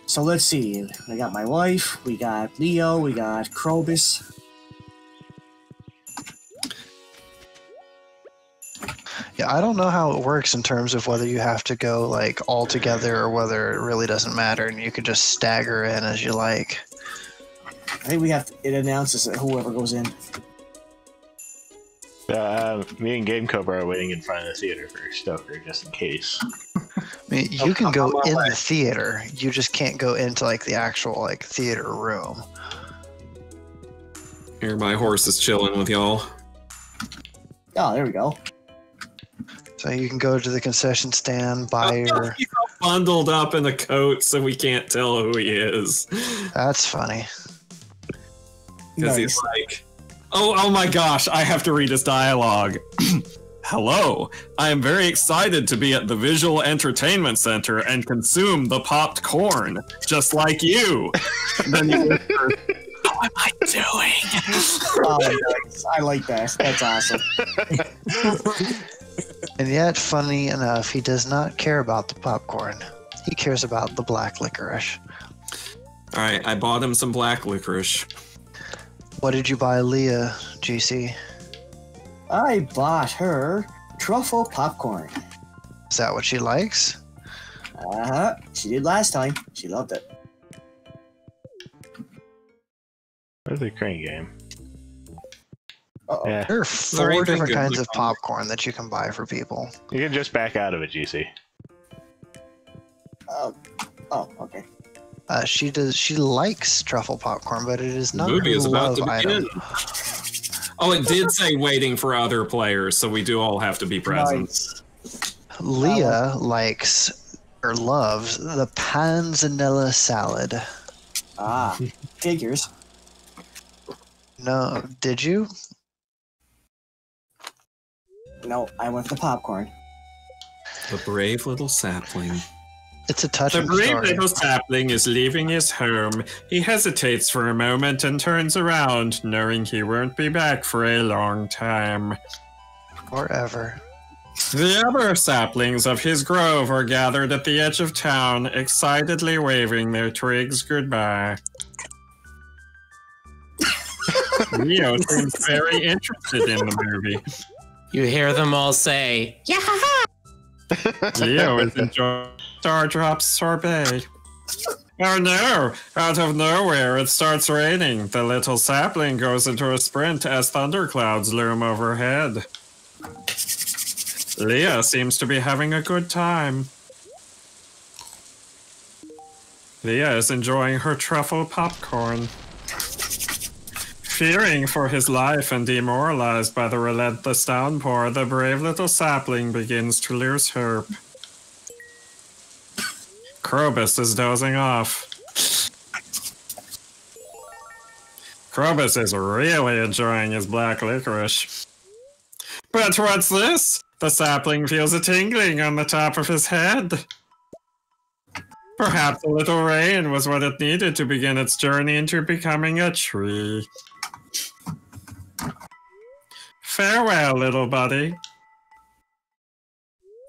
So let's see. I got my wife, we got Leo, we got Krobus. Yeah, I don't know how it works in terms of whether you have to go like all together or whether it really doesn't matter and you can just stagger in as you like. I think we have it announces that whoever goes in. Me and Game Cobra are waiting in front of the theater for Stoker, just in case. I mean, you can go in the theater, you just can't go into like the actual like theater room. here my horse is chilling with y'all. Oh, there we go. So you can go to the concession stand, buy your. He's all bundled up in a coat so we can't tell who he is. That's funny. Because he's like, oh my gosh, I have to read his dialogue. Hello, I am very excited to be at the Visual Entertainment Center and consume the popped corn, just like you. Then he whispers, how am I doing? Oh, nice. I like that. That's awesome. And yet, funny enough, he does not care about the popcorn. He cares about the black licorice. All right, I bought him some black licorice. What did you buy Leah, GC? I bought her truffle popcorn. Is that what she likes? She did last time. She loved it. Where's the crane game? Uh-oh. Yeah, There are There ain't 4 been different good kinds with of popcorn that you can buy for people. you can just back out of it, GC. Oh, okay. She likes truffle popcorn, but it is The not movie her is about love to begin. item. Oh, it did say waiting for other players, so we do all have to be present. Nice. Leah likes or loves the panzanella salad. Ah, figures. No, did you? No, I went for the popcorn. The brave little sapling. It's a The touching brave story. little sapling is leaving his home. He hesitates for a moment and turns around, knowing he won't be back for a long time. Forever. The other saplings of his grove are gathered at the edge of town, excitedly waving their twigs goodbye. Leo seems very interested in the movie. You hear them all say, "Yeah!" Leo is enjoying Stardrop's sorbet. Oh no! Out of nowhere, it starts raining. The little sapling goes into a sprint as thunderclouds loom overhead. Leah seems to be having a good time. Leah is enjoying her truffle popcorn. Fearing for his life and demoralized by the relentless downpour, the brave little sapling begins to lose hope. Krobus is dozing off. Krobus is really enjoying his black licorice. But what's this? The sapling feels a tingling on the top of his head. Perhaps a little rain was what it needed to begin its journey into becoming a tree. Farewell, little buddy.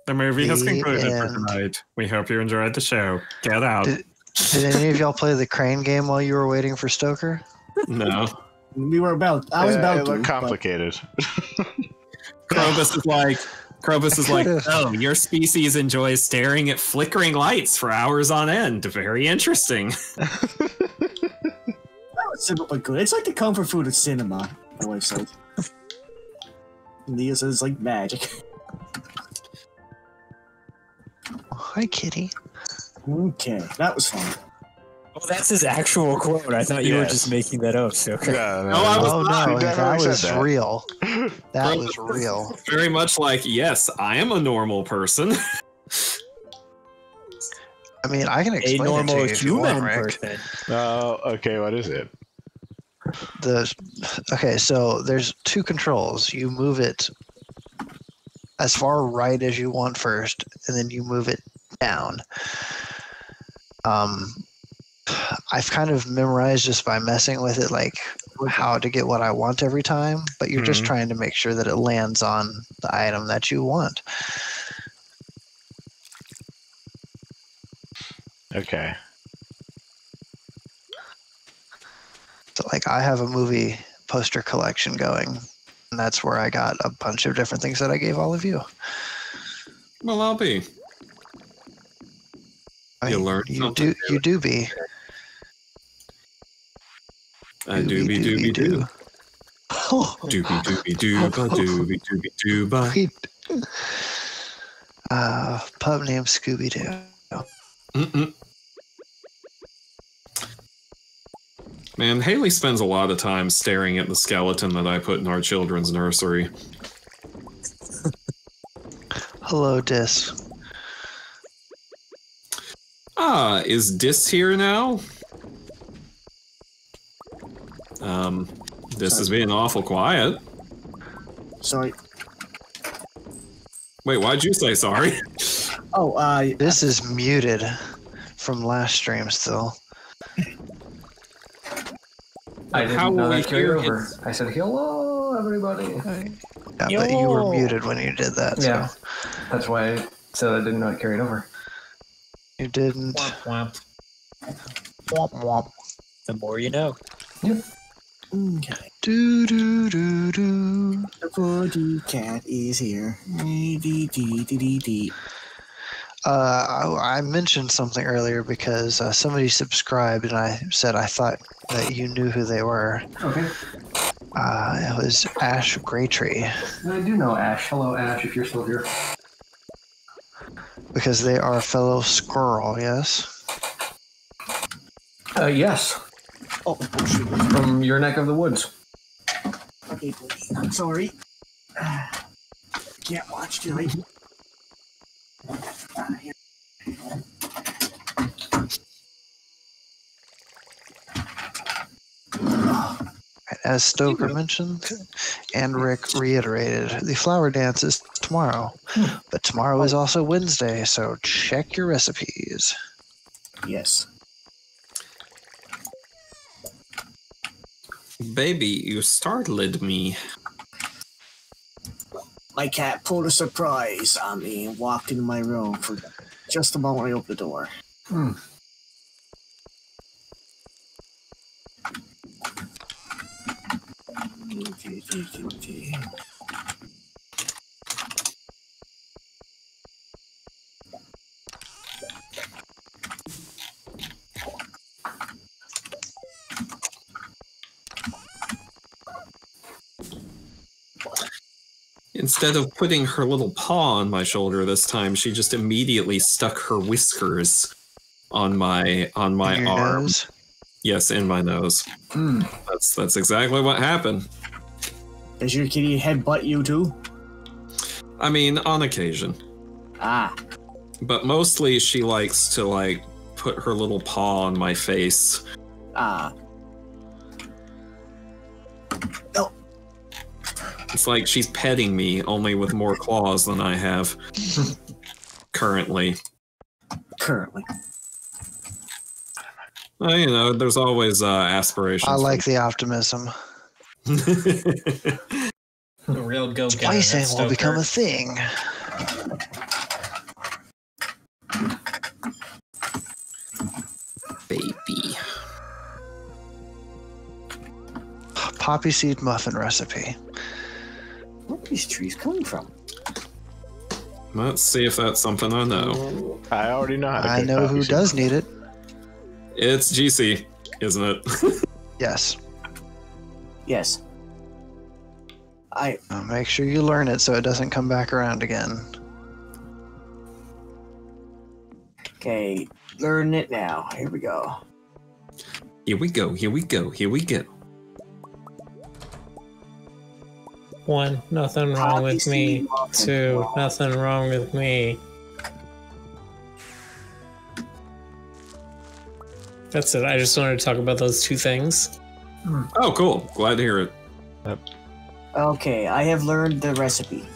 The movie has The concluded for end. tonight. We hope you enjoyed the show. Get out. Did any of y'all play the crane game while you were waiting for Stoker? No. We were about. I was about It to. looked but- complicated. Krobus is like, oh, your species enjoys staring at flickering lights for hours on end. Very interesting. It's simple but good. It's like the comfort food of cinema, my wife says. Leah says it's like magic. Hi, kitty. Okay, that was fun. Oh, that's his actual quote. I thought you were Yes. just making that up. So No, I was Oh not. no, He that definitely was said that. real. That was real. Very much like, yes, I am a normal person. I mean, I can a explain it to normal you if you want, human Rick. person. Oh, okay. What is it? Okay, so there's 2 controls. You move it as far right as you want first, and then you move it down. I've kind of memorized just by messing with it, like how to get what I want every time, but you're just trying to make sure that it lands on the item that you want. Okay. So, like, I have a movie poster collection going, and that's where I got a bunch of different things that I gave all of you. Well, I'll be. You learn something. You do be. Doobie doobie doo. Doobie doobie dooba doobie doobie dooba. Pub named Scooby Doo. Mm-mm. Man, Haley spends a lot of time staring at the skeleton that I put in our children's nursery. Hello, Dis. Is Dis here now? This is being awful quiet. Sorry. Wait, why'd you say sorry? Oh, This is muted from last stream still. I didn't How know will we that carried hear over. his- I said, hello, everybody. Yeah, but you were Yo. muted when you did that. So Yeah, that's why I said I didn't know it carried over. you didn't. Womp womp. Womp womp. The more you know. Yep. Okay. Do do do do. The Woody cat is here. Dee, dee, dee, dee, dee. I mentioned something earlier because somebody subscribed and I said I thought that you knew who they were. Okay. It was Ash Greytree I do know Ash. Hello, Ash, if you're still here. because they are a fellow squirrel. Yes. Yes. Oh, shoot. From your neck of the woods. Okay, Woody, I'm sorry. Can't watch tonight. Here. As Stoker mentioned, and Rick reiterated, the flower dance is tomorrow, but tomorrow is also Wednesday, so check your recipes. Yes. Baby, you startled me. My cat pulled a surprise on me and walked into my room for just the moment I opened the door. Instead of putting her little paw on my shoulder this time, she just immediately stuck her whiskers on my In your arm. nose. Yes, in my nose. That's exactly what happened. Does your kitty headbutt you too? I mean, on occasion. Ah. But mostly she likes to, like, put her little paw on my face. Ah. No. It's like she's petting me, only with more claws than I have. Currently. Currently. Well, you know, there's always aspirations. I like the optimism. A real go-getter. Splicing will become a thing. Baby. Poppy seed muffin recipe. Where are these trees coming from? Let's see if that's something I know. I already know how to I cook know poppy who seed. does need it. It's GC, isn't it? Yes. Yes. Make sure you learn it so it doesn't come back around again. Okay, learn it now. Here we go. Here we go, here we go, here we go. 1, nothing wrong with me. 2, nothing wrong with me. That's it. I just wanted to talk about those two things. Oh, cool. Glad to hear it. Okay, I have learned the recipe.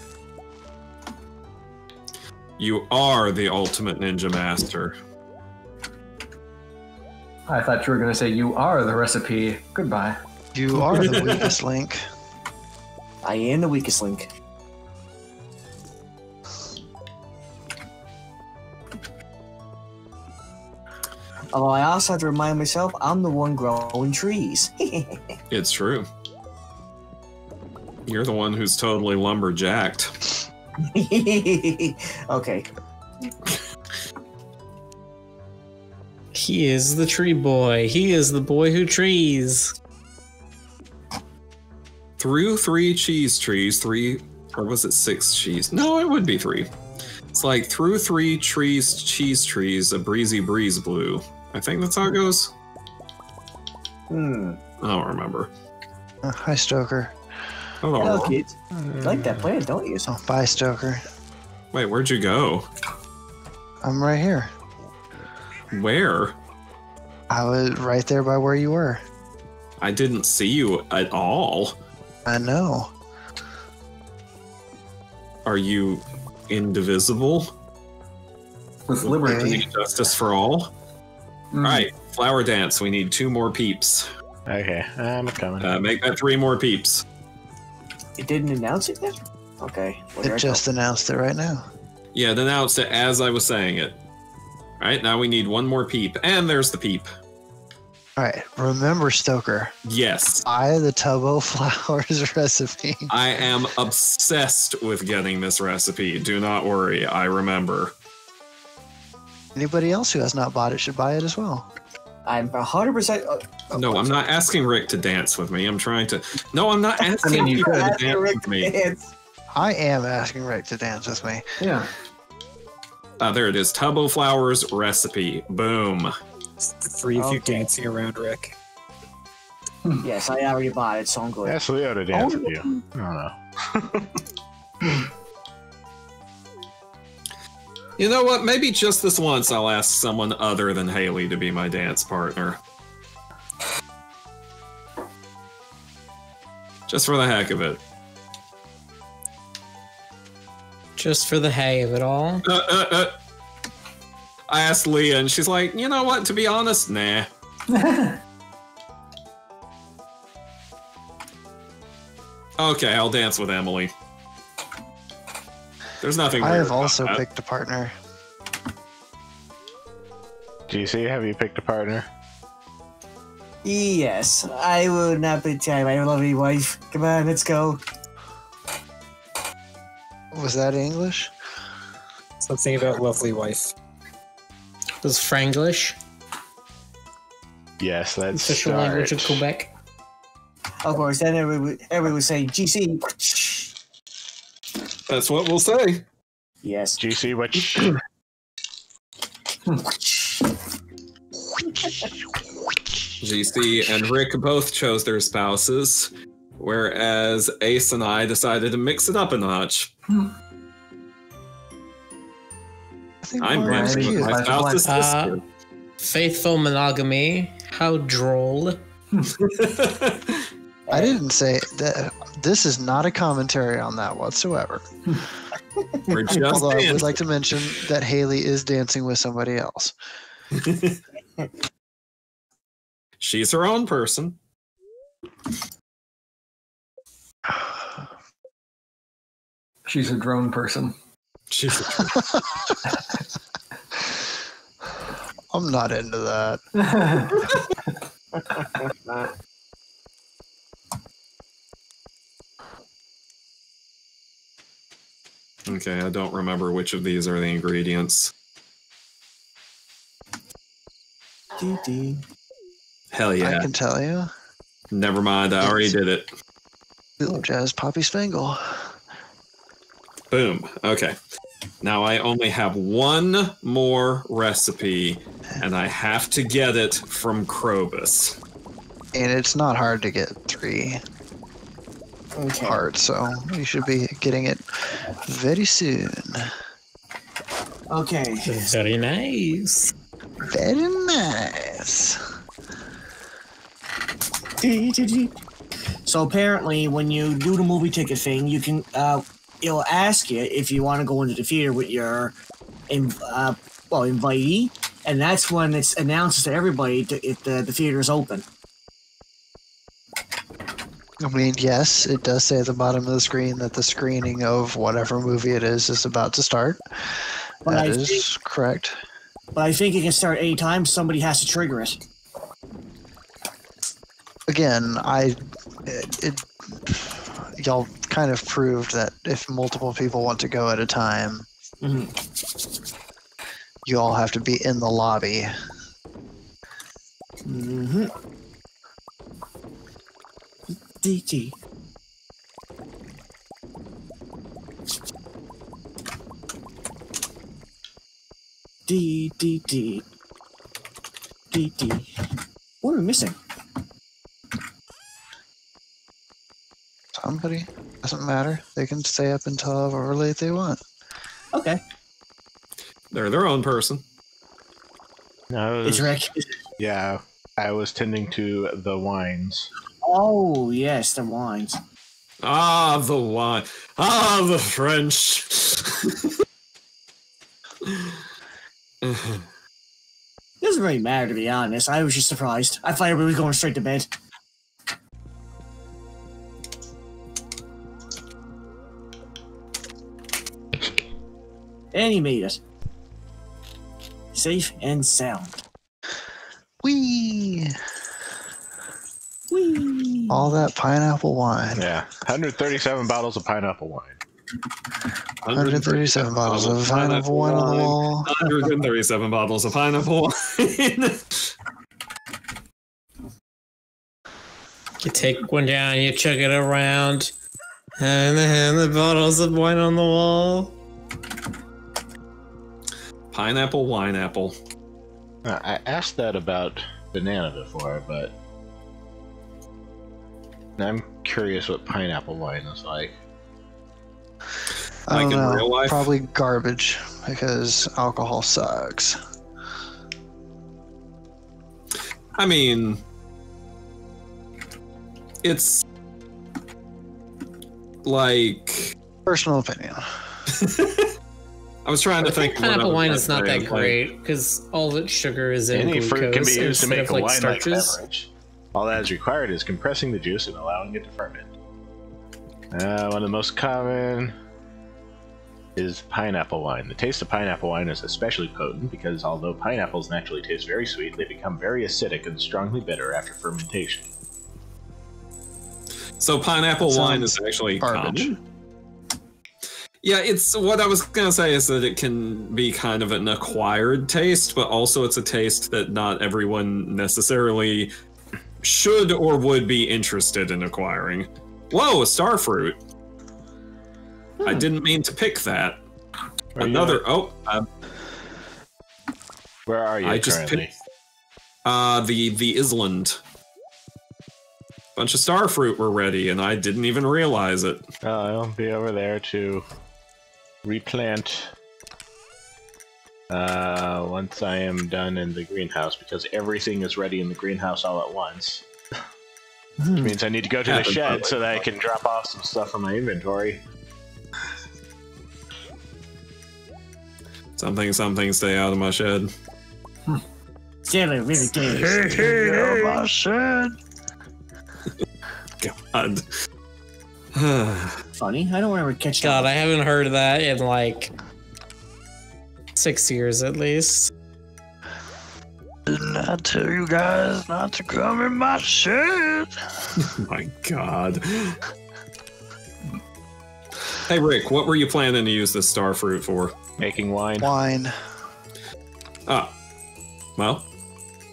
You are the ultimate ninja master. I thought you were going to say you are the recipe. Goodbye. You are the weakest link. I am the weakest link. Although I also have to remind myself, I'm the one growing trees. It's true. You're the one who's totally lumberjacked. Okay. He is the tree boy. He is the boy who trees. Through 3 cheese trees, 3, or was it 6 cheese? No, it would be 3. It's like through 3 trees, cheese trees, a breezy breeze blew. I think that's how it goes. I don't remember. Hi, Stoker. Hello. Hello, kids. You like that plant, don't you? Oh, bye, Stoker. Wait, where'd you go? I'm right here. Where? I was right there by where you were. I didn't see you at all. I know. Are you indivisible? With liberty. Justice for all? Alright, flower dance. We need 2 more peeps. Okay, I'm coming. Make that 3 more peeps. It didn't announce it yet? Okay. Well, there It I just announced it right now. Yeah, it announced it as I was saying it. Alright, now we need 1 more peep. And there's the peep. All right, remember, Stoker. Yes. Buy the Tubbo Flowers recipe. I am obsessed with getting this recipe. Do not worry, I remember. Anybody else who has not bought it should buy it as well. I'm 100%. No, I'm not asking Rick to dance with me. I'm trying to. No, I'm not asking you you could. to dance with me. I am asking Rick to dance with me. Yeah. There it is. Tubbo Flowers recipe. Boom. It's the three of you dancing around Rick. Yes, I already bought it, so I'm good. Ask Leo to dance with you. I don't know. You know what? Maybe just this once I'll ask someone other than Haley to be my dance partner. Just for the heck of it. Just for the hay of it all. I asked Leah, and she's like, you know what? To be honest, nah. Okay, I'll dance with Emily. There's nothing I weird have about also that. picked a partner. GC, have you picked a partner? Yes, I will not betray my lovely wife. Come on, let's go. Was that English? Something about lovely wife. Was Franglish Yes, that's official language of Quebec? Of course, then everyone would say, GC. That's what we'll say. Yes. GC, what? GC and Rick both chose their spouses, whereas Ace and I decided to mix it up a notch. I think I'm mine was dancing with cute. my spouse's sister. Faithful monogamy. How droll. I didn't say that. This is not a commentary on that whatsoever. We're just Although I would dancing. like to mention that Haley is dancing with somebody else. She's her own person. She's a drone person. She's I'm not into that. Okay, I don't remember which of these are the ingredients. Hell I yeah. can tell you. Never mind, I already did it. Little Jazz Poppy Spangle. Boom. Okay. Now I only have one more recipe, and I have to get it from Krobus. And it's not hard to get 3 Okay. parts, so you should be getting it very soon. Okay. Very nice. Very nice. So apparently, when you do the movie ticket thing, you can it'll ask you if you want to go into the theater with your invitee, and that's when it announces to everybody if the theater is open. I mean, yes, it does say at the bottom of the screen that the screening of whatever movie it is about to start. But That I is think- correct. But I think it can start anytime somebody has to trigger it. Again, y'all kind of proved that if multiple people want to go at a time, you all have to be in the lobby. Mm-hmm. DT. D. What are we missing? Somebody, doesn't matter. They can stay up until however late they want. Okay. They're their own person. No, It's Rick. yeah, I was tending to the wines. Oh, yes, the wines. Ah, the wine. Ah, the French. It doesn't really matter, to be honest. I was just surprised. I thought everybody was going straight to bed. And he made it. Safe and sound. Whee! All that pineapple wine. Yeah, 137 bottles of pineapple wine. 137 bottles of pineapple wine on the wall. 137 bottles of pineapple wine. You take one down, you chug it around, and then the bottles of wine on the wall. Pineapple, wine apple. I asked that about banana before, but I'm curious what pineapple wine is like. I Like don't in know. real life? Probably garbage because alcohol sucks. I mean, it's like Personal opinion. I was trying to think. of what I Pineapple was wine gonna is not say, that great because all its sugar is in Any glucose fruit can be used to instead make of a like wine-like starches. beverage. All that is required is compressing the juice and allowing it to ferment. One of the most common is pineapple wine. The taste of pineapple wine is especially potent because although pineapples naturally taste very sweet, they become very acidic and strongly bitter after fermentation. So pineapple That wine sounds is actually garbage. common. Yeah, it's what I was gonna say is that it can be kind of an acquired taste, but also it's a taste that not everyone necessarily should or would be interested in acquiring. Whoa, a star fruit. I didn't mean to pick that. Where Another. Where are you I just currently? picked the island. Bunch of star fruit were ready, and I didn't even realize it. I'll be over there to replant once I am done in the greenhouse, because everything is ready in the greenhouse all at once. Which means I need to go to the Happens shed that so way. that I can drop off some stuff from my inventory. Something, stay out of my shed. Sailor really did. Oh my shit. God. Funny. I don't remember catching God, up. I haven't heard of that in like 6 years at least. Didn't I tell you guys not to come in my shed? My God. Hey Rick, what were you planning to use this star fruit for? Making wine. Wine. Ah, well,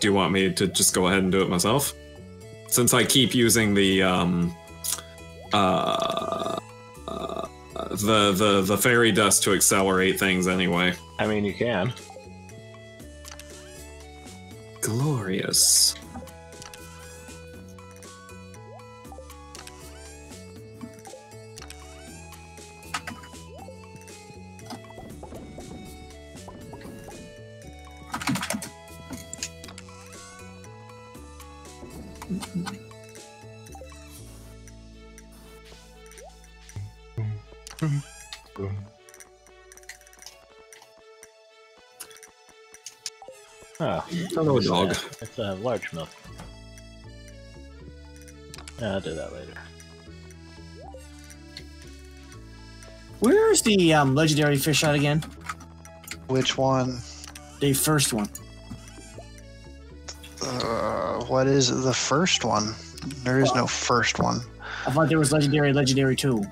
do you want me to just go ahead and do it myself? Since I keep using the the fairy dust to accelerate things anyway. I mean, you can. Glorious. Oh, Hello, dog. it's a large milk. I'll do that later. Where's the legendary fish at again? Which one? The first one. What is the first one? There is no first one. I thought there was legendary 2.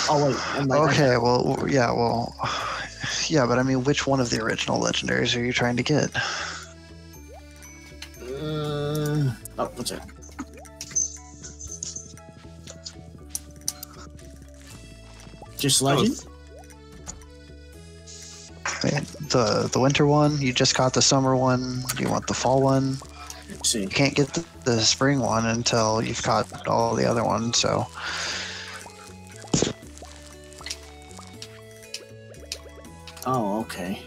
Oh wait. I'm like, Okay, well, yeah, but I mean, which one of the original legendaries are you trying to get? oh, what's that? Just legend? The winter one. You just got the summer one. Do you want the fall one? Let's see. You can't get the spring one until you've caught all the other ones. So Oh, okay.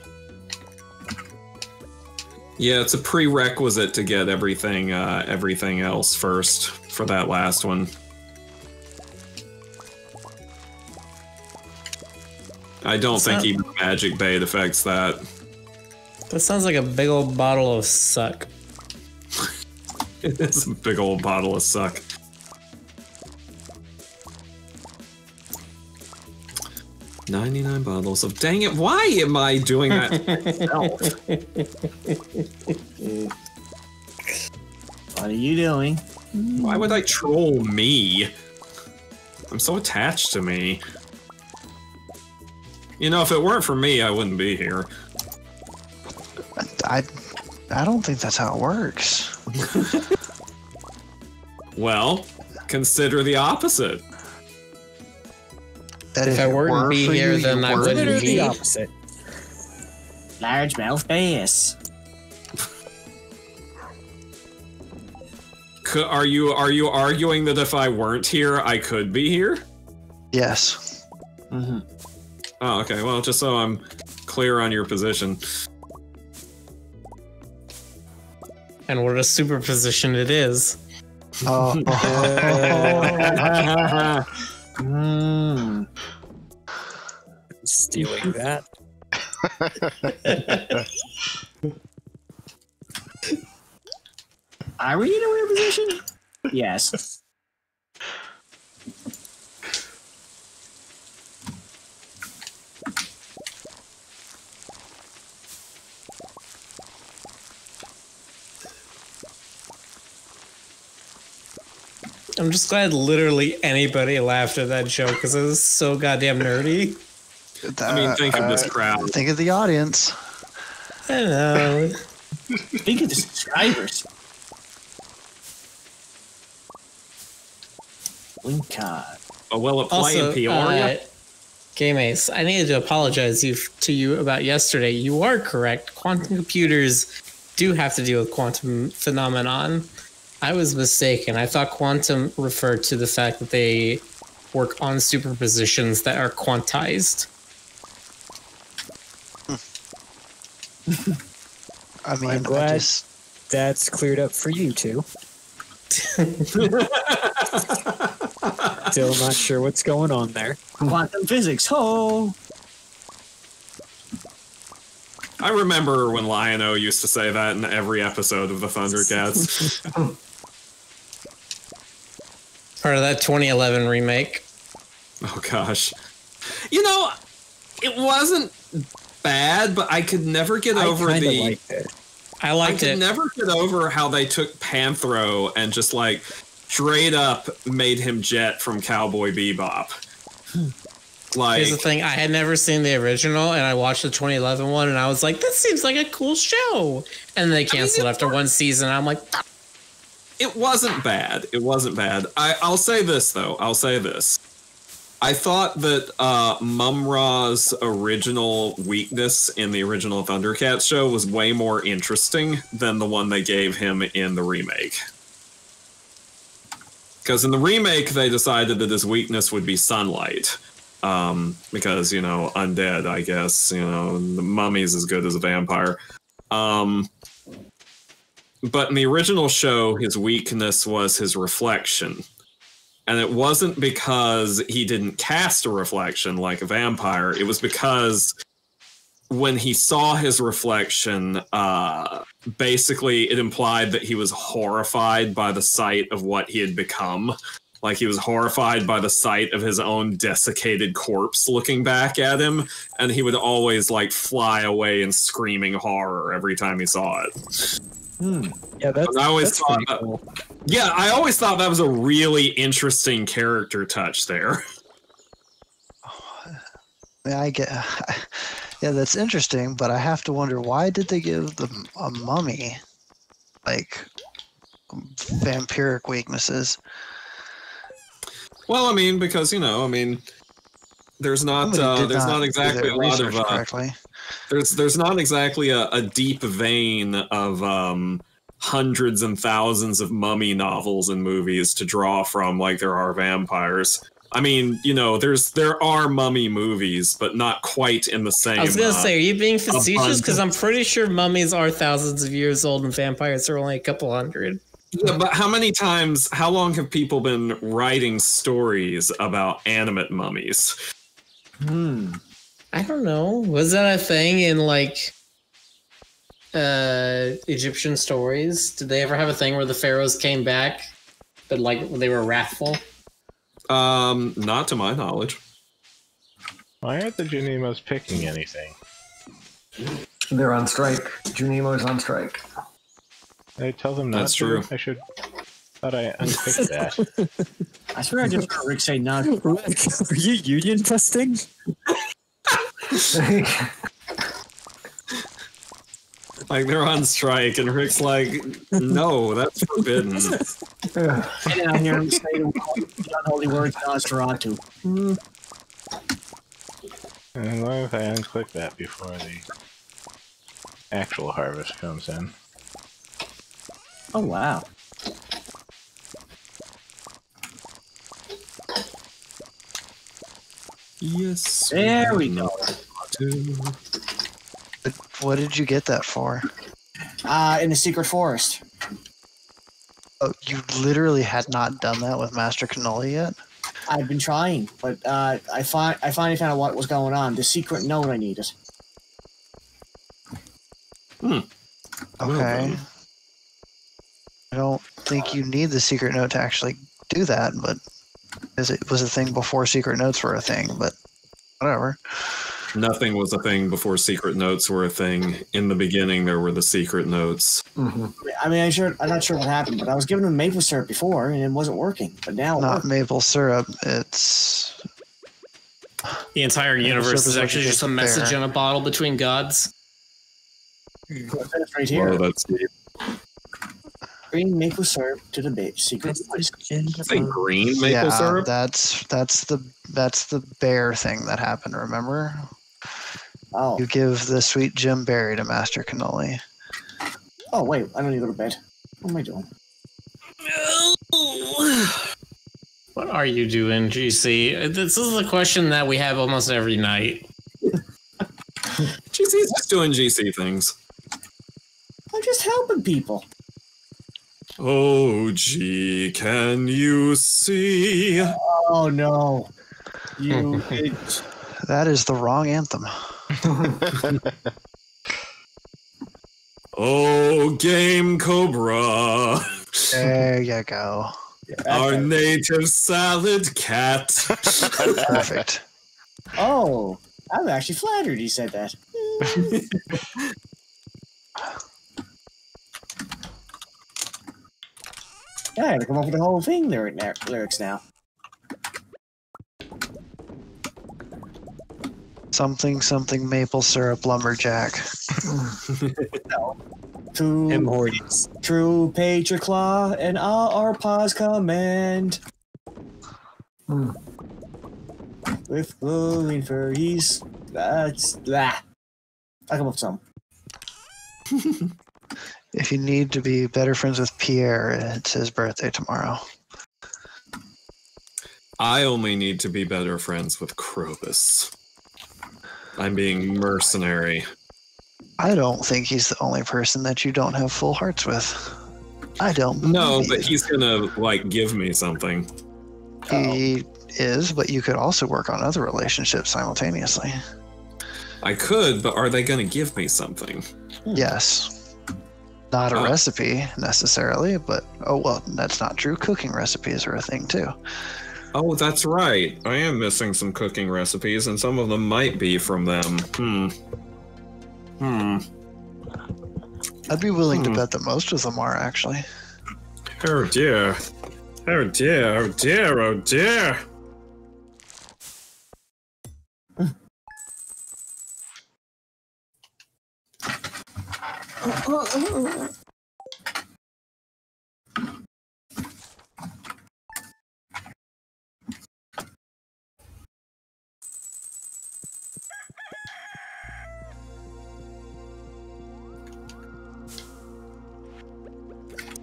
Yeah, it's a prerequisite to get everything else first for that last one. I don't think even Magic Bait affects that. That sounds like a big old bottle of suck. It is a big old bottle of suck. $99 bottles of. Dang it! Why am I doing that? What are you doing? Why would I troll me? I'm so attached to me. You know, if it weren't for me, I wouldn't be here. I don't think that's how it works. Well, consider the opposite. That If I weren't be for here, you, then you I were. wouldn't Literally be. the opposite. Largemouth bass. Are you arguing that if I weren't here, I could be here? Yes. Mm-hmm. Oh, okay. Well, just so I'm clear on your position. And what a superposition it is. Oh. Mm. Stealing that. Are we in a weird position? Yes. I'm just glad literally anybody laughed at that joke because it was so goddamn nerdy. I mean, think of this crowd. Think of the audience. I know. Think of the subscribers. Link card. Oh, well, it play in Also, Peoria. Game Ace, I needed to apologize to you about yesterday. You are correct. Quantum computers do have to deal with quantum phenomenon. I was mistaken. I thought quantum referred to the fact that they work on superpositions that are quantized. I mean, I'm glad that's cleared up for you two. Still not sure what's going on there. Quantum physics. Ho! I remember when Lion-O used to say that in every episode of the Thundercats. Part of that 2011 remake. Oh, gosh. You know, it wasn't bad, but I could never get over I kinda the... liked it. I could never get over how they took Panthro and just, like, straight up made him Jet from Cowboy Bebop. Like, Here's the thing, I had never seen the original, and I watched the 2011 one, and I was like, this seems like a cool show. And they canceled after one season, and I'm like, it wasn't bad. It wasn't bad. I'll say this, though. I'll say this. I thought that Mum-Ra's original weakness in the original Thundercats show was way more interesting than the one they gave him in the remake. Because in the remake, they decided that his weakness would be sunlight. Because, you know, undead, I guess. You know, the mummy's as good as a vampire. But in the original show, his weakness was his reflection. And it wasn't because he didn't cast a reflection like a vampire. It was because when he saw his reflection, basically it implied that he was horrified by the sight of what he had become. Like, he was horrified by the sight of his own desiccated corpse looking back at him. And he would always, like, fly away in screaming horror every time he saw it. Yeah, that's, I always that's thought pretty that, cool. yeah, I always thought that was a really interesting character touch there. Yeah, I get. Yeah, that's interesting, but I have to wonder, why did they give a mummy like vampiric weaknesses? Well, I mean, because, you know, I mean, there's not exactly a lot of correctly. there's not exactly a deep vein of hundreds and thousands of mummy novels and movies to draw from like there are vampires. I mean, you know, there are mummy movies, but not quite in the same. I was gonna say, are you being facetious? Because I'm abundance. pretty sure mummies are thousands of years old and vampires are only a couple hundred. Yeah, but how long have people been writing stories about animate mummies? I don't know. Was that a thing in like Egyptian stories? Did they ever have a thing where the pharaohs came back, but like they were wrathful? Not to my knowledge. Why aren't the Junimos picking anything? They're on strike. Junimo's on strike. I tell them not That's to. true. I should. Thought I unclicked that. I swear I just heard Rick say no. Rick, are you union busting? Like they're on strike, and Rick's like, "No, that's forbidden." Get out here and say the unholy words Nosferatu. As long as I unclick that before the actual harvest comes in. Oh, wow. Yes. There we go. What did you get that for? In the secret forest. Oh, you literally had not done that with Master Cannoli yet? I've been trying, but I finally found out what was going on. The secret note I needed. Okay. then. I don't think you need the secret note to actually do that, but because it was a thing before secret notes were a thing, but whatever. Nothing was a thing before secret notes were a thing. In the beginning, there were the secret notes. Mm-hmm. I mean, I'm not sure what happened, but I was giving him maple syrup before, and it wasn't working. But now it Not works. maple syrup, it's... The entire universe is what actually you just a get message there. in a bottle between gods. It's right here. Well, that's deep. Bring maple syrup to the secret place. Say green maple yeah, syrup. that's the bear thing that happened, remember? Oh, You give the sweet gem berry to Master Cannoli. oh wait, I don't need to go to bed. What am I doing? What are you doing, GC? This is the question that we have almost every night. GC's just doing GC things. I'm just helping people. Oh, gee, can you see? Oh no, you. That is the wrong anthem. Oh, Game Cobra, There you go. our native salad cat. Perfect. Oh, I'm actually flattered he said that. Yeah, I gotta come up with the whole thing lyrics now. Something, something maple syrup lumberjack. Him To hordes. true Patroclaw and all our paws command. With glowing furries. That's that. I come up with some. If you need to be better friends with Pierre, it's his birthday tomorrow. I only need to be better friends with Krobus. I'm being mercenary. I don't think he's the only person that you don't have full hearts with. I don't. No, believe but he's gonna, like, give me something. he is. But you could also work on other relationships simultaneously. I could, but are they gonna give me something? Yes. Not a Oh. recipe necessarily, but oh well, that's not true. Cooking recipes are a thing too. Oh, that's right. I am missing some cooking recipes, and some of them might be from them. I'd be willing to bet that most of them are actually. Oh dear. Oh dear, oh dear, oh dear.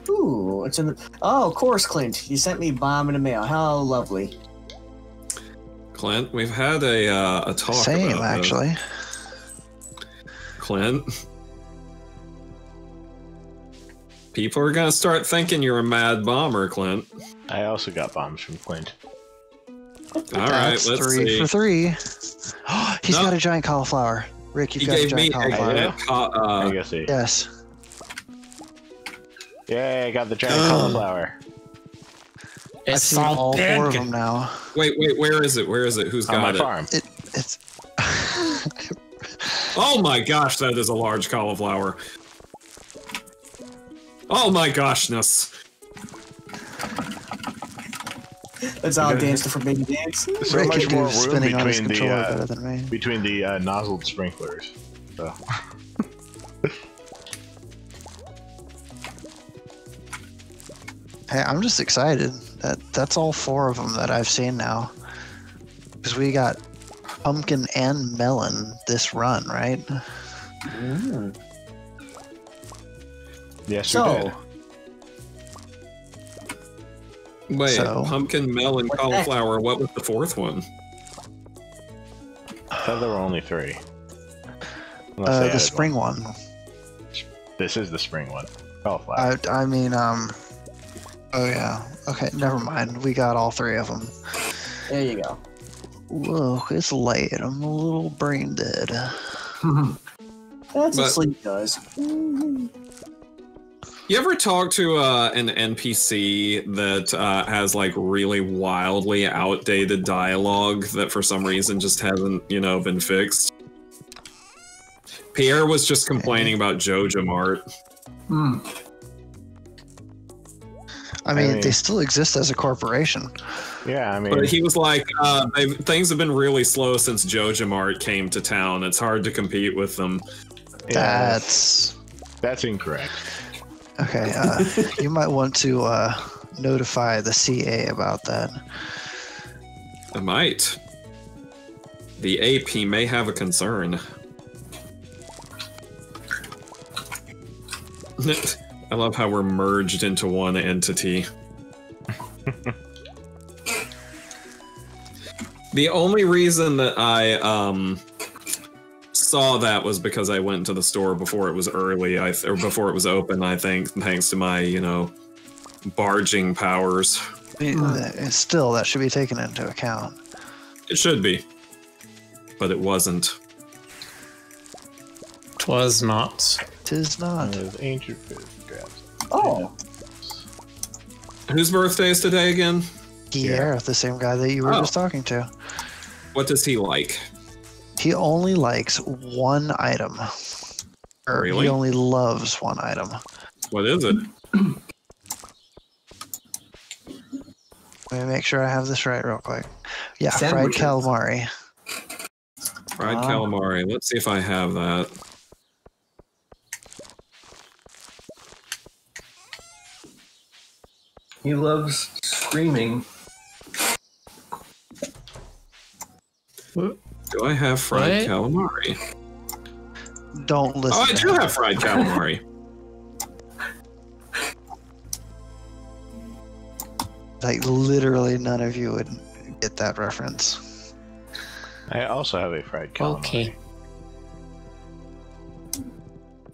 Ooh, it's in the. Oh, of course, Clint. You sent me a bomb in the mail. How lovely. Clint, we've had a talk Same about this. actually. Clint. People are gonna start thinking you're a mad bomber, Clint. I also got bombs from Clint. All right, That's let's 3 see. for 3. He's No. got a giant cauliflower. Rick, you've He got a gave me giant cauliflower. I guess he. Yes. Yay, I got the giant cauliflower. I've It's seen all so 4 of big. them now. Wait, where is it? Where is it? Who's On my got it? farm. It's Oh my gosh, that is a large cauliflower. Oh my goshness. That's how I dance the forbidden dance. So Rick much can do more room spinning on his between controller better the than me. nozzled sprinklers. So. Hey, I'm just excited that's all 4 of them that I've seen now. Because we got pumpkin and melon this run, right? Yes, So- we did. Wait, So- pumpkin, melon, What the heck? cauliflower. What was the 4th one? I thought there were only 3. Unless they The added spring one. one. This is the spring one. Cauliflower. I mean, oh yeah. Okay, never mind. We got all 3 of them. There you go. Whoa, it's late. I'm a little brain dead. That's what But- sleep does. You ever talk to an NPC that has like really wildly outdated dialogue that for some reason just hasn't, been fixed? Pierre was just complaining about Joja Mart. I mean, mean- they still exist as a corporation. Yeah, I mean, But he was like, things have been really slow since Joja Mart came to town. It's hard to compete with them. yeah, That's incorrect. okay. You might want to notify the CA about that. I might. The AP may have a concern. I love how we're merged into one entity. The only reason that I saw that was because I went to the store before it was early, or before it was open, I think, thanks to my, barging powers. I mean, still, that should be taken into account. It should be. But it wasn't. Twas not. Tis not. There's ancient food grabs. Oh, Whose birthday is today again? Pierre, the same guy that you were Oh. just talking to. What does he like? He only likes one item. Or Really? he only loves one item. What is it? Let me make sure I have this right real quick. Yeah, Sandwiches. fried calamari. Fried calamari. Let's see if I have that. He loves screaming. Do I have fried What? calamari? Don't listen. Oh, I to do him. have fried calamari. Like literally, none of you would get that reference. I also have a fried calamari. Okay.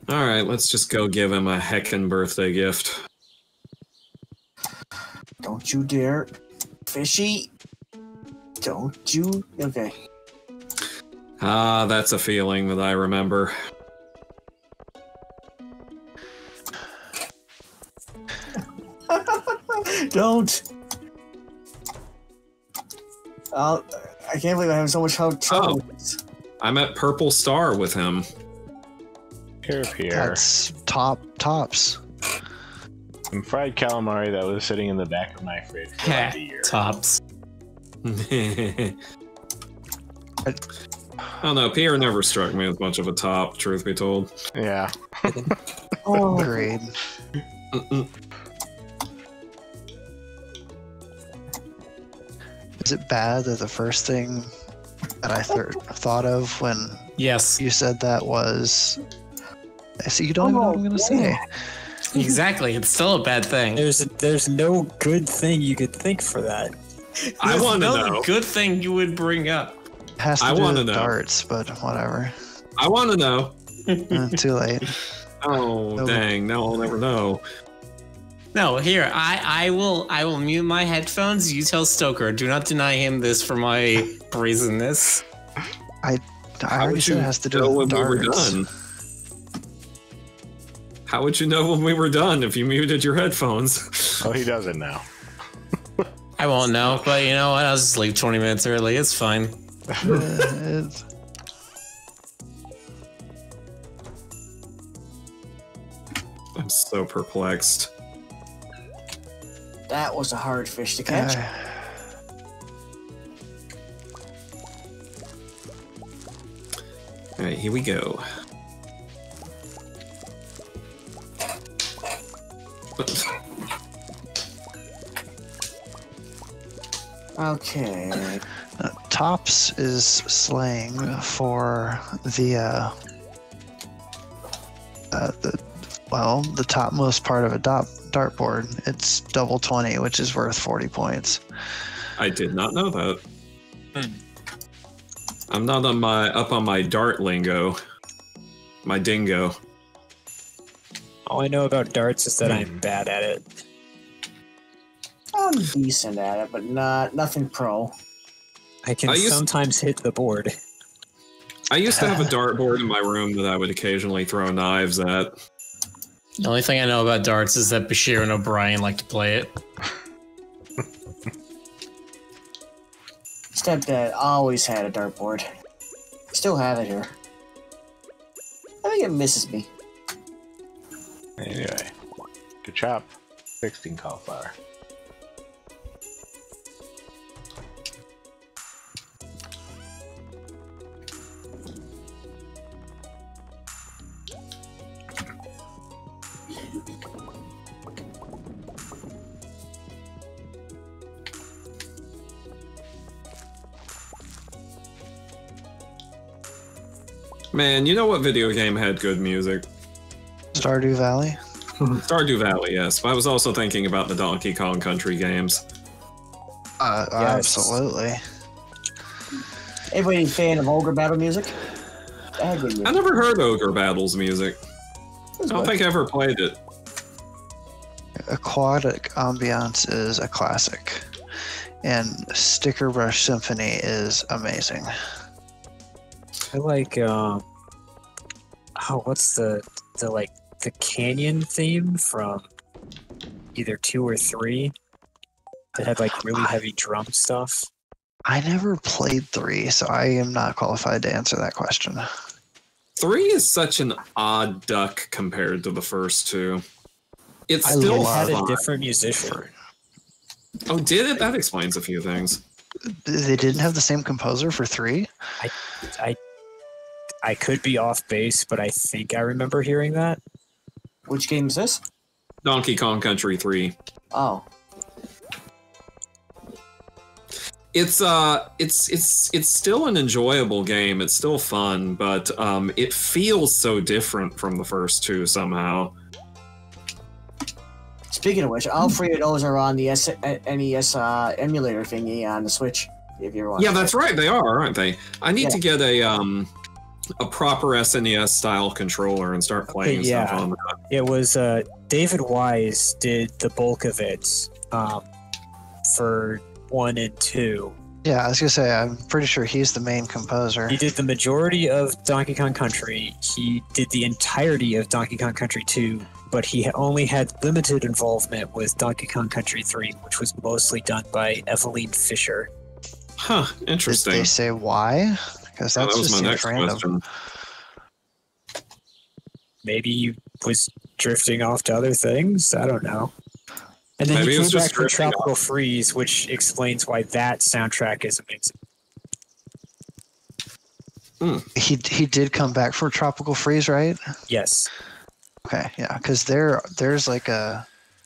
All right, let's just go give him a heckin' birthday gift. don't you dare. Fishy. Don't you. Okay. Ah, that's a feeling that I remember. Don't. I can't believe I'm having so much trouble with this. I'm at Purple Star with him. Here. That's tops. Some fried calamari that was sitting in the back of my fridge for like a year. Tops. I don't know, Pierre never struck me as much of a top, truth be told. Yeah. Oh, Agreed. Is it bad that the first thing that I thought of when Yes. you said that was? So you don't even know what I'm gonna say. Exactly. It's still a bad thing. There's no good thing you could think for that. I There's want to no know. good thing you would bring up. It has to I do wanna with know. darts, but whatever. I want to know. Too late. Oh, No. dang, now I'll never know. No, here, I will mute my headphones. You tell Stoker. Do not deny him this for my brazenness. I How already would said you it has to do know with when we were darts. done? How would you know when we were done if you muted your headphones? Oh, he does it now. I won't know, but you know what? I'll just leave 20 minutes early. It's fine. It's- I'm so perplexed. That was a hard fish to catch. All right, here we go. Okay. Tops is slang for the topmost part of a dartboard. It's double 20, which is worth 40 points. I did not know that. I'm not up on my dart lingo. My dingo. All I know about darts is that I'm bad at it. I'm decent at it, but nothing pro. I can sometimes hit the board. I used to have a dartboard in my room that I would occasionally throw knives at. The only thing I know about darts is that Bashir and O'Brien like to play it. Stepdad always had a dartboard. Still have it here. I think it misses me. Anyway, good job. 16 cauliflower. Man, you know what video game had good music? Stardew Valley. Stardew Valley, yes. But I was also thinking about the Donkey Kong Country games. Yes. Absolutely. Everybody a fan of Ogre Battle music? That had good music. I never heard Ogre Battles music. I don't think I ever played it. Aquatic Ambiance is a classic, and Sticker Brush Symphony is amazing. I like what's the canyon theme from either 2 or 3 that had like really heavy drum stuff. I never played 3, so I am not qualified to answer that question. 3 is such an odd duck compared to the first 2. It's still had fun. a different musician. Oh, did it? That explains a few things. They didn't have the same composer for 3? I could be off base, but I think I remember hearing that. Which game is this? Donkey Kong Country 3. Oh. It's still an enjoyable game. It's still fun, but it feels so different from the first 2 somehow. Speaking of which, all 3 of those are on the NES emulator thingy on the Switch. If you're watching. Yeah, that's right. They are, aren't they? I need to get a proper SNES style controller and start playing stuff on that. It was David Wise did the bulk of it for 1 and 2. Yeah, I was gonna say, I'm pretty sure he's the main composer. He did the majority of Donkey Kong Country. He did the entirety of Donkey Kong Country 2, but he only had limited involvement with Donkey Kong Country 3, which was mostly done by Eveline Fisher. Huh, interesting. Did they say why? Because that was just my seems next random. question. Maybe he was drifting off to other things. I don't know. And then Maybe he it was came just back for drifting Tropical off. Freeze, which explains why that soundtrack is amazing. He did come back for Tropical Freeze, right? Yes. Okay, yeah, because there's like a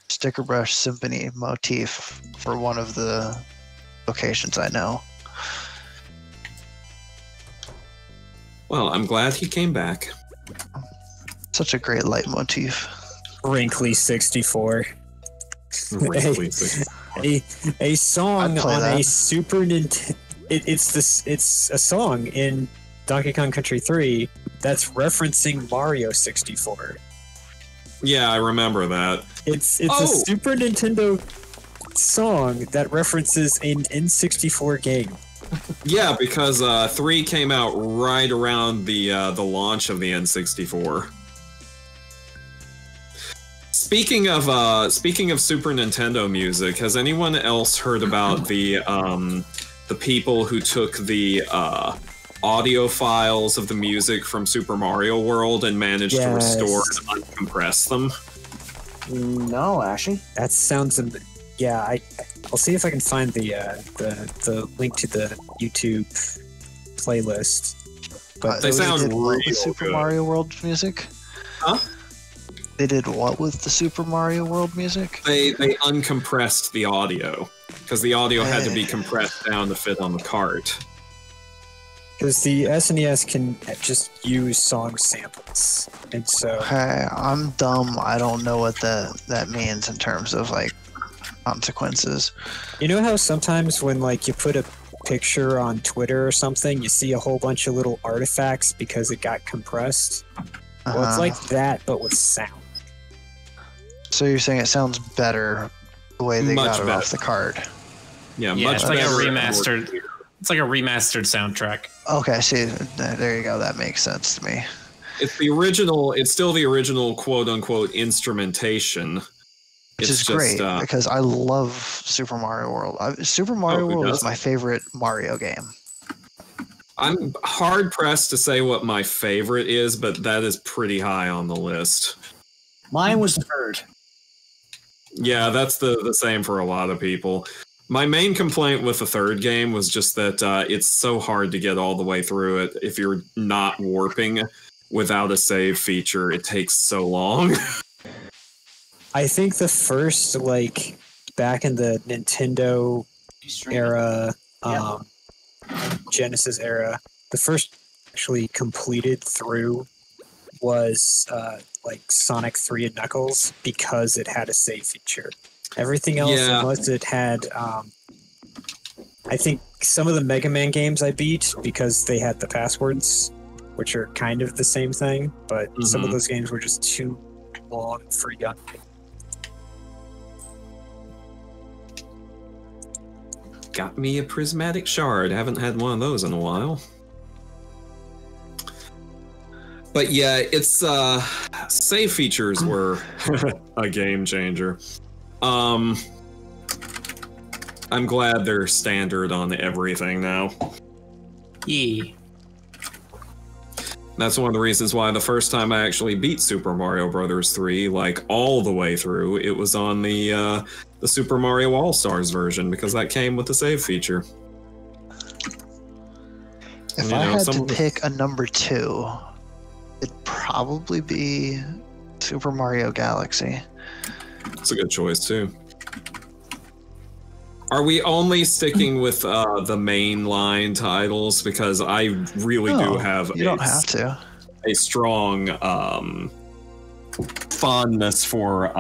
Sticker Brush Symphony motif for one of the locations I know. Well, I'm glad he came back. Such a great leitmotif. Wrinkly 64. Wrinkly. A song I'd play on that. a Super Nintendo. It's a song in Donkey Kong Country 3 that's referencing Mario 64. Yeah, I remember that. It's a Super Nintendo song that references an N64 game. Yeah, because 3 came out right around the launch of the N64. Speaking of Super Nintendo music, has anyone else heard about the people who took the audio files of the music from Super Mario World and managed to restore and uncompress them? No, actually. That sounds... yeah, I'll see if I can find the link to the YouTube playlist. But They sound did what real with Super good. Mario World music? Huh? They did what with the Super Mario World music? They uncompressed the audio because the audio had to be compressed down to fit on the cart. because the SNES can just use song samples, and so Okay, I'm dumb. I don't know what that means in terms of like consequences. you know how sometimes when like you put a picture on Twitter or something, you see a whole bunch of little artifacts because it got compressed. Well, it's like that, but with sound. So you're saying it sounds better the way they Much got it better. off the card. Yeah, Yeah, much it's like a better and more remastered. clear. It's like a remastered soundtrack. Okay, see, there you go. That makes sense to me. It's the original. It's still the original quote unquote instrumentation. Which It's is great just, because I love Super Mario World. Super Mario who World is doesn't? my favorite Mario game. I'm hard pressed to say what my favorite is, but that is pretty high on the list. Mine was the third. Yeah, that's the same for a lot of people. My main complaint with the third game was just that it's so hard to get all the way through it. If you're not warping without a save feature, it takes so long. I think the first, like, back in the Nintendo era, Genesis era, the first actually completed through was like Sonic 3 and Knuckles because it had a save feature. Everything else, Yeah. unless it had, I think some of the Mega Man games I beat because they had the passwords, which are kind of the same thing, but some of Mhm. those games were just too long for young people. Got me a prismatic shard. Haven't had one of those in a while. But yeah, it's save features were a game changer. I'm glad they're standard on everything now. Yeah. That's one of the reasons why the first time I actually beat Super Mario Brothers 3, like all the way through, it was on the Super Mario All-Stars version because that came with the save feature. If You I know, had some- to pick a number 2, it'd probably be Super Mario Galaxy. It's a good choice too. Are we only sticking with the mainline titles? Because I really do No, have You don't have to. a strong fondness for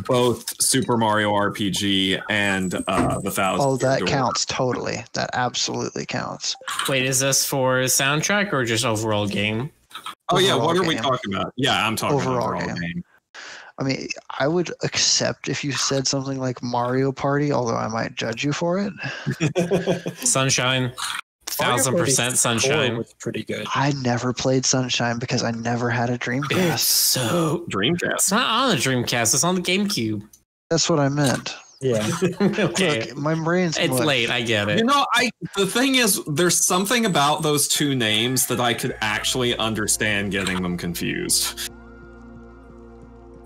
both Super Mario RPG and the Thousand. Oh, that Year Door. counts totally. That absolutely counts. Wait, is this for soundtrack or just overall game? Oh yeah, Overall what are we game. talking about? Yeah, I'm talking Overall overall game. game. I mean, I would accept if you said something like Mario Party, although I might judge you for it. Sunshine. 1000% Sunshine. Was pretty good. I never played Sunshine because I never had a It's Dreamcast. so. Dreamcast. It's not on the Dreamcast. It's on the GameCube. That's what I meant. Yeah. Okay. Look, my brain's It's mush. late. I get You it. know, the thing is, there's something about those two names that I could actually understand getting them confused.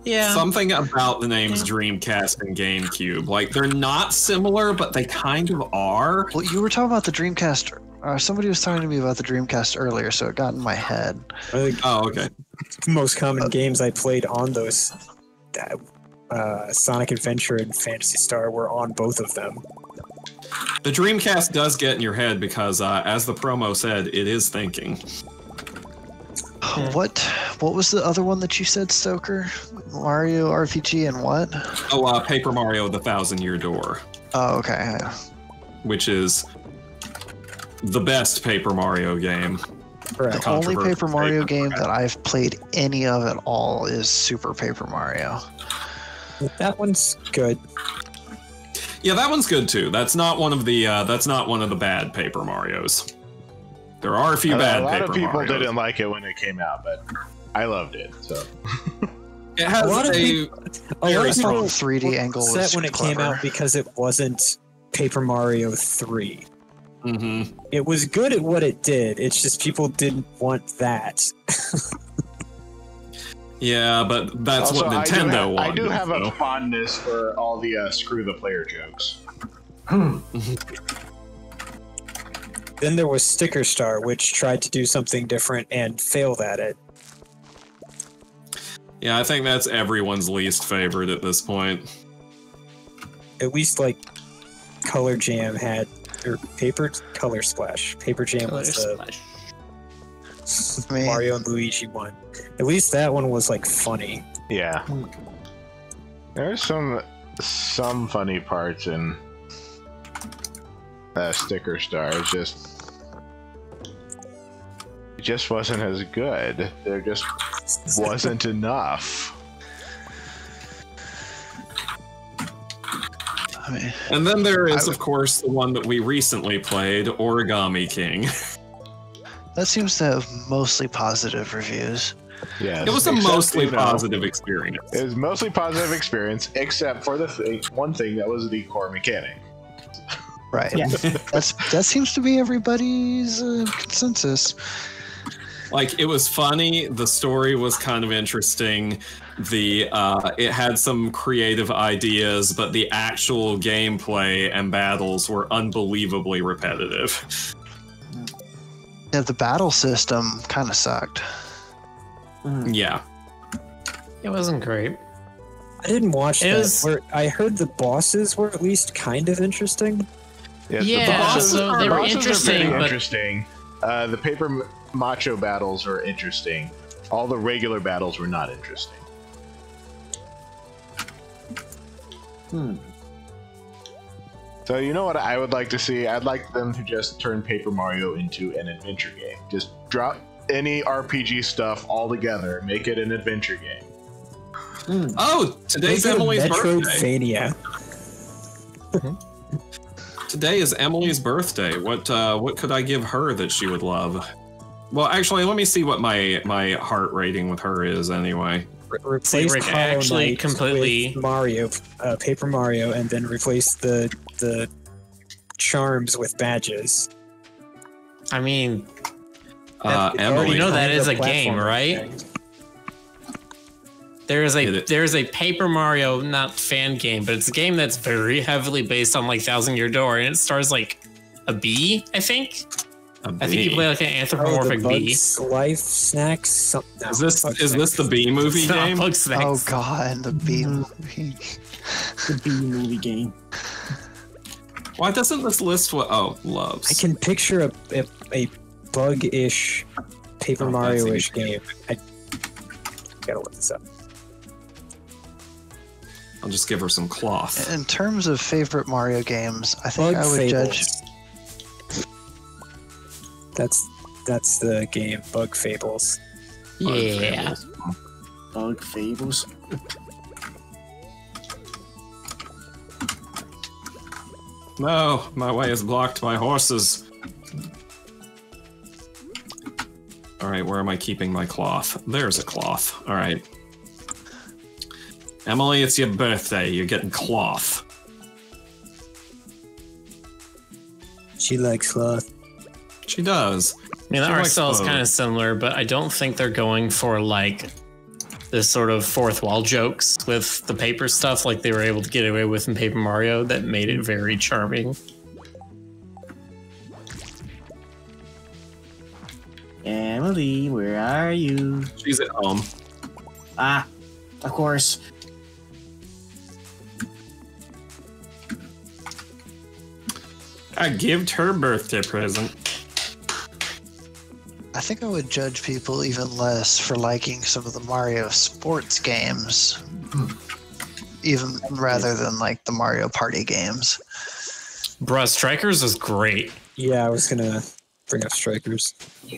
Yeah. Something about the names Dreamcast and GameCube. Like, they're not similar, but they kind of are. Well, you were talking about the Dreamcast. Somebody was talking to me about the Dreamcast earlier, so it got in my head. I think Oh, okay. the most common games I played on those Sonic Adventure and Phantasy Star were on both of them. The Dreamcast does get in your head because, as the promo said, it is thinking. What was the other one that you said, Stoker? Mario RPG and what? Oh, Paper Mario: The Thousand Year Door, Oh, okay. which is the best Paper Mario game. Correct. The only Controversial Paper Mario statement, game right? that I've played any of at all is Super Paper Mario. That one's good. Yeah, that one's good too. That's not one of the bad Paper Marios. There are a few bad a lot Paper of people Marios. didn't like it when it came out, but I loved it. So It has A lot of a people- A lot very of strong people 3D were angle was upset when it came clever. out because it wasn't Paper Mario 3. Mhm. It was good at what it did. It's just people didn't want that. Yeah, but that's Also, what Nintendo I wanted. do have a so. fondness for all the screw the player jokes. Then there was Sticker Star, which tried to do something different and failed at it. Yeah, I think that's everyone's least favorite at this point. At least like Color Jam had, or Color Splash. Paper Jam Color was the Splash. I mean, Mario and Luigi one. At least that one was like funny. Yeah. There's some funny parts in Sticker Star. It just wasn't as good. There just wasn't enough. I mean, And then there is, of course, the one that we recently played, Origami King. that seems to have mostly positive reviews. Yeah, It was a mostly positive experience. It was mostly positive experience, except for one thing that was the core mechanic. Right. Yeah. That seems to be everybody's consensus. Like, it was funny, the story was kind of interesting, it had some creative ideas, but the actual gameplay and battles were unbelievably repetitive. Yeah, the battle system kind of sucked. Yeah. It wasn't great. I didn't watch It that. was- I heard the bosses were at least kind of interesting. Yes, Yeah, the bosses, so they were bosses interesting, are very but- interesting. The paper macho battles are interesting. All the regular battles were not interesting. So you know what I would like to see? I'd like them to just turn Paper Mario into an adventure game. Just drop any RPG stuff all together, make it an adventure game. Oh, today's Look at Emily's birthday. Metroidvania. Today is Emily's birthday. What could I give her that she would love? Well, actually, let me see what my heart rating with her is anyway. Replace Rick, Hollow actually Knight completely- with Mario, Paper Mario, and then replace the charms with badges. I mean, Emily. You know that Kind of is a platformer game, right? thing. there's a Paper Mario, not fan game, but it's a game that's very heavily based on like Thousand Year Door, and it stars like a bee, I think. I think you play like an anthropomorphic bee. Bugs Life Snacks. Something. Is this the Bee movie It's not game? Bug Snacks. Oh god, the bee movie. The B movie game. Why doesn't this list what? Oh, loves. I can picture a bug-ish Paper Oh, that's Mario-ish easy. game. I gotta look this up. I'll just give her some cloth. In terms of favorite Mario games, I think I would judge. That's the game. Bug Fables. Yeah. Bug Fables. No, my way is blocked by horses. All right, where am I keeping my cloth? There's a cloth. All right. Emily, it's your birthday. You're getting cloth. She likes cloth. She does. I mean, the She art likes style is both. kind of similar, but I don't think they're going for like this sort of fourth wall jokes with the paper stuff like they were able to get away with in Paper Mario that made it very charming. Emily, where are you? She's at home. Ah, of course. I gived her birthday present. I think I would judge people even less for liking some of the Mario sports games, even rather than like the Mario Party games. Bruh, Strikers was great. Yeah, I was gonna bring up Strikers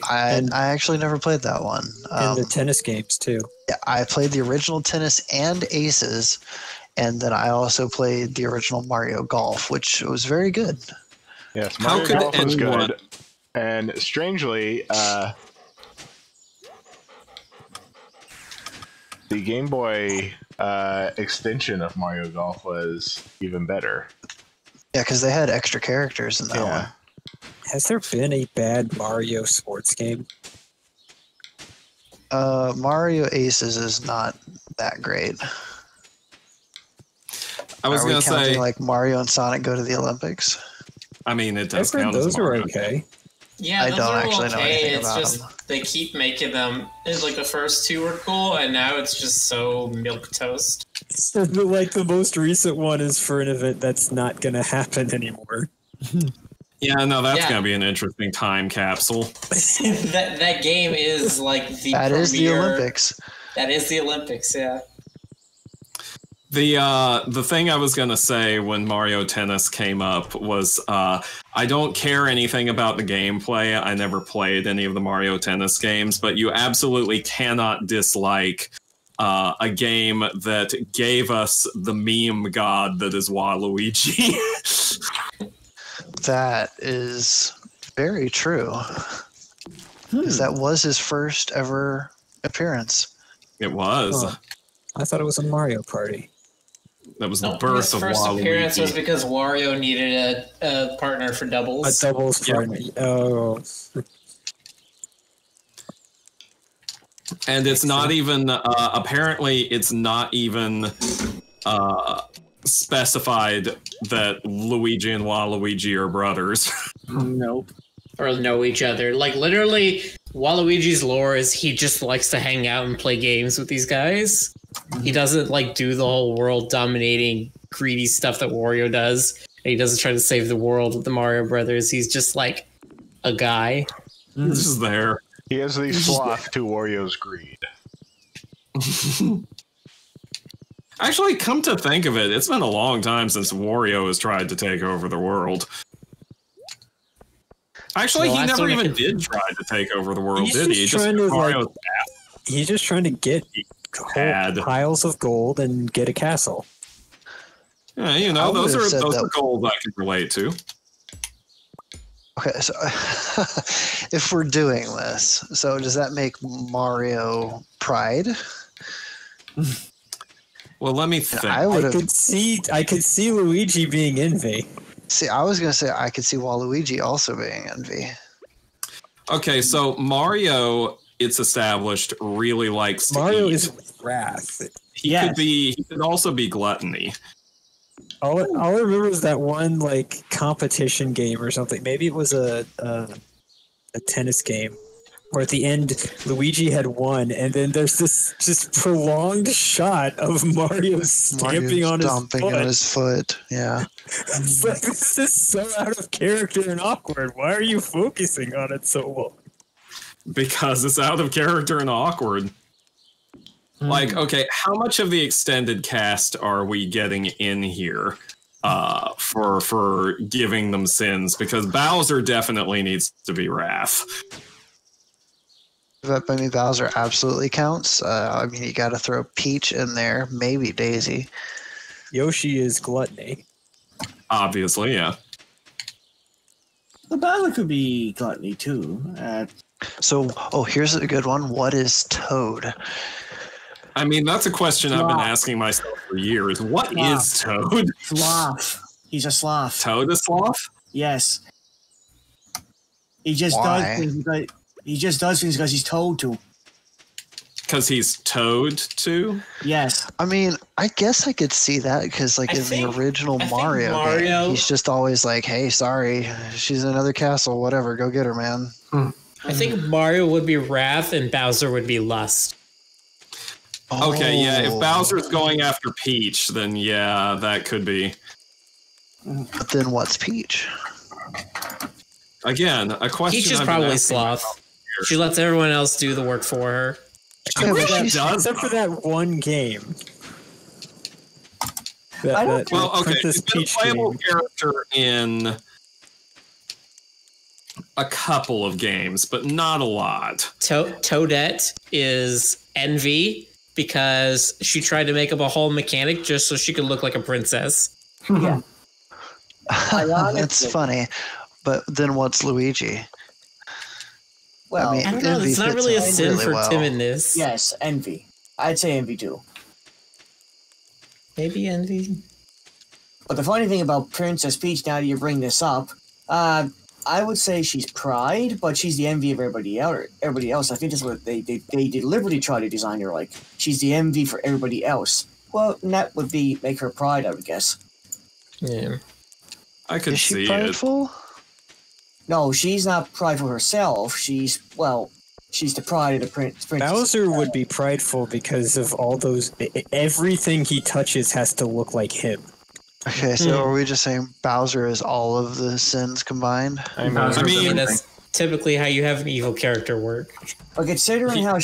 I actually never played that one. and the tennis games too. Yeah, I played the original Tennis and Aces, and then I also played the original Mario Golf, which was very good. Yes, How Mario could Golf was anyone- good. And strangely, the Game Boy extension of Mario Golf was even better. Yeah, because they had extra characters in that Yeah. one. Has there been a bad Mario sports game? Mario Aces is not that great. I was Are we going to counting say, like Mario and Sonic go to the Olympics? I mean, it I've does heard count as those are Mario. okay. Yeah, I those don't are actually know okay. anything It's about just them. they keep making them. It's like the first two were cool, and now it's just so milk toast. Like the most recent one is for an event that's not going to happen anymore. Yeah, no, that's Yeah. going to be an interesting time capsule. that game is like the That is the premier- Olympics. That is the Olympics. Yeah. The thing I was gonna say when Mario Tennis came up was I don't care anything about the gameplay. I never played any of the Mario Tennis games, but you absolutely cannot dislike a game that gave us the meme god that is Waluigi. That is very true. 'Cause that was his first ever appearance. It was. Huh. I thought it was a Mario Party. That was the No, birth his of first appearance was Waluigi. because Wario needed a partner for A doubles. doubles Yep. partner. Oh. And it's not even, apparently, it's not even specified that Luigi and Waluigi are brothers. Nope. Or know each other. Like literally, Waluigi's lore is he just likes to hang out and play games with these guys. He doesn't like do the whole world dominating greedy stuff that Wario does. And he doesn't try to save the world with the Mario Brothers. He's just like a guy. It's just there. He has the sloth to Wario's greed. Actually, come to think of it, it's been a long time since Wario has tried to take over the world. Actually, The he last never one I even could- did try to take over the world, He's did he? just Just trying to, Mario's He's just trying to get Bad. piles of gold and get a castle. yeah, you I know, those would've are said those that- are goals I can relate to. Okay, so if we're doing this, so does that make Mario Pride? Well, let me think. I would I have. could see Luigi being envy. See, I was gonna say I could see Waluigi also being envy. Okay, so Mario, it's established, really likes to Mario eat. is wrath. He could also be gluttony. All I remember is that one like competition game or something. Maybe it was a tennis game where at the end Luigi had won, and then there's this just prolonged shot of Mario stamping Mario's on his stomping foot. on his foot. Yeah. It's like, this is so out of character and awkward. Why are you focusing on it so long? Because it's out of character and awkward. Like, okay, how much of the extended cast are we getting in here for giving them sins? Because Bowser definitely needs to be Wrath. But I mean, Bowser absolutely counts. I mean, you got to throw Peach in there, maybe Daisy. Yoshi is gluttony. Obviously, yeah. The Bowser could be gluttony too. So, here's a good one. What is Toad? I mean, that's a question I've been Sloth. asking myself for years. What Sloth. is Toad? Sloth. He's a sloth. Toad a sloth? Yes. He just Why? does things because he just does things because he's told to. Because he's Toad too? Yes. I mean, I guess I could see that because, like, I in think- the original I think Mario, Mario- game, he's just always like, "Hey, sorry, she's in another castle. Whatever, go get her, man." I think Mario would be Wrath and Bowser would be Lust. Okay, yeah, if Oh. Bowser's going after Peach, then yeah, that could be. But then what's Peach? Again, a question. Peach is I've been probably asking Sloth. myself for She years. lets everyone else do the work for her. Yeah, but That she's- does. Except for that one game. I don't- Well, okay, Princess she's been a Peach playable game. character in a couple of games, but not a lot. Toadette is Envy because she tried to make up a whole mechanic just so she could look like a princess. That's funny. But then what's Luigi? Well, I mean, I don't know. Envy It's not fits really a in sin really for well. timidness. yes, envy. I'd say envy too. Maybe Envy. But the funny thing about Princess Peach, now that you bring this up, I would say she's pride, but she's the envy of everybody else. Everybody else. I think that's what they deliberately try to design her like. She's the envy for everybody else. Well, and that would make her pride, I would guess. Yeah. I could Is she see it. prideful? No, she's not prideful herself. She's the pride of the princess. Bowser would be prideful because of all those. Everything he touches has to look like him. Okay, so are we just saying Bowser is all of the sins combined? I mean, I mean, that's typically how you have an evil character work. But considering how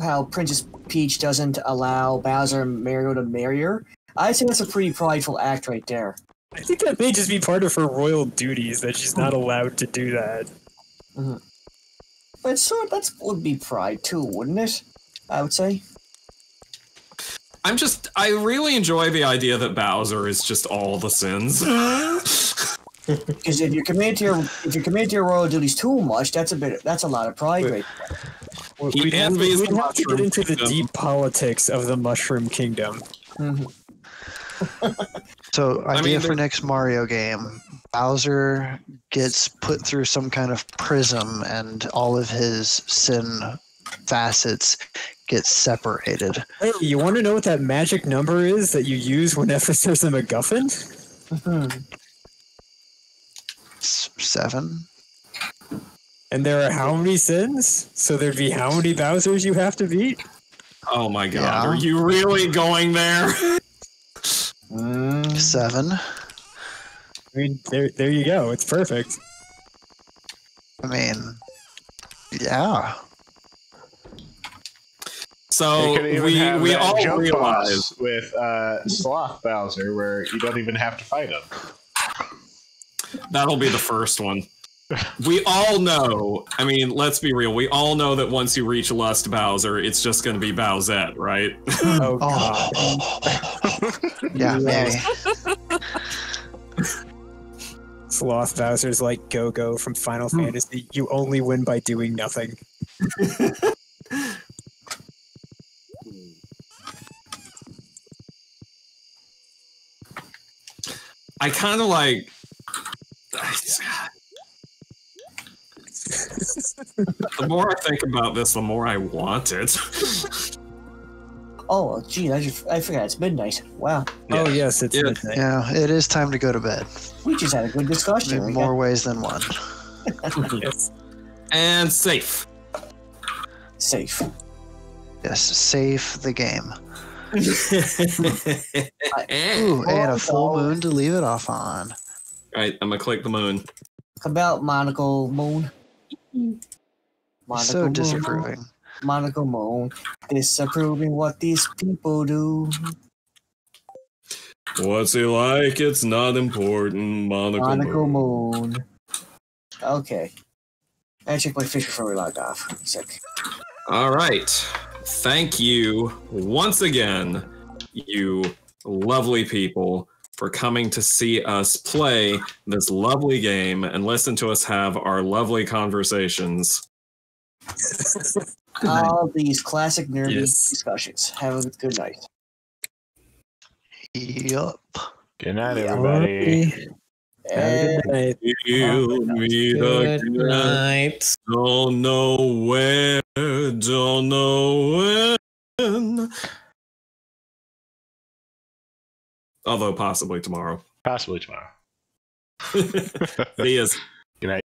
how Princess Peach doesn't allow Bowser and Mario to marry her, I'd say that's a pretty prideful act right there. I think that may just be part of her royal duties that she's not allowed to do that. Mm-hmm. But that would be pride too, wouldn't it? I would say. I really enjoy the idea that Bowser is just all the sins. Because if you're committed to your royal duties too much, that's a lot of pride right there. He envies We'd the have to get Mushroom into the Kingdom. deep politics of the Mushroom Kingdom. Mm-hmm. So, idea for there's- next Mario game: Bowser gets put through some kind of prism, and all of his sin facets get separated. Hey, you want to know what that magic number is that you use whenever there's a MacGuffin? Mm-hmm. 7. And there are how many sins? So there'd be how many Bowsers you have to beat? Oh my god, Yeah. are you really going there? 7. I mean, there you go. It's perfect. I mean, yeah. So They could even have we that all joke realize boss with Sloth Bowser, where you don't even have to fight him. that'll be the first one. We all know, I mean, let's be real, we all know that once you reach Lust Bowser, it's just going to be Bowsette, right? Oh, God. Yeah, maybe. Sloth Bowser's like Go-Go from Final Fantasy. You only win by doing nothing. I kind of like... The more I think about this, the more I want it. Oh, gee, I forgot it's midnight. Wow, Oh, yes, it's Yeah. midnight. Yeah, it is time to go to bed. we just had a good discussion. In We more ways than one. Yes. And safe. got safe. Yes, save the game. I, Ooh, and a full Oh, no. moon to leave it off on. Right, I'm gonna click the moon. About Monaco Moon. So disapproving. Monaco Moon. Disapproving what these people do. What's he like? It's not important. Monaco Moon. Okay. I check my fish before we log off. Sick. All right. Thank you once again, you lovely people, for coming to see us play this lovely game and listen to us have our lovely conversations. All these classic nerdy Yes. discussions. Have a good night. Yup. Good night, everybody. Have a good night. You me Good again. night. Don't know where, don't know when. Although possibly tomorrow. Possibly tomorrow. He is. Good night.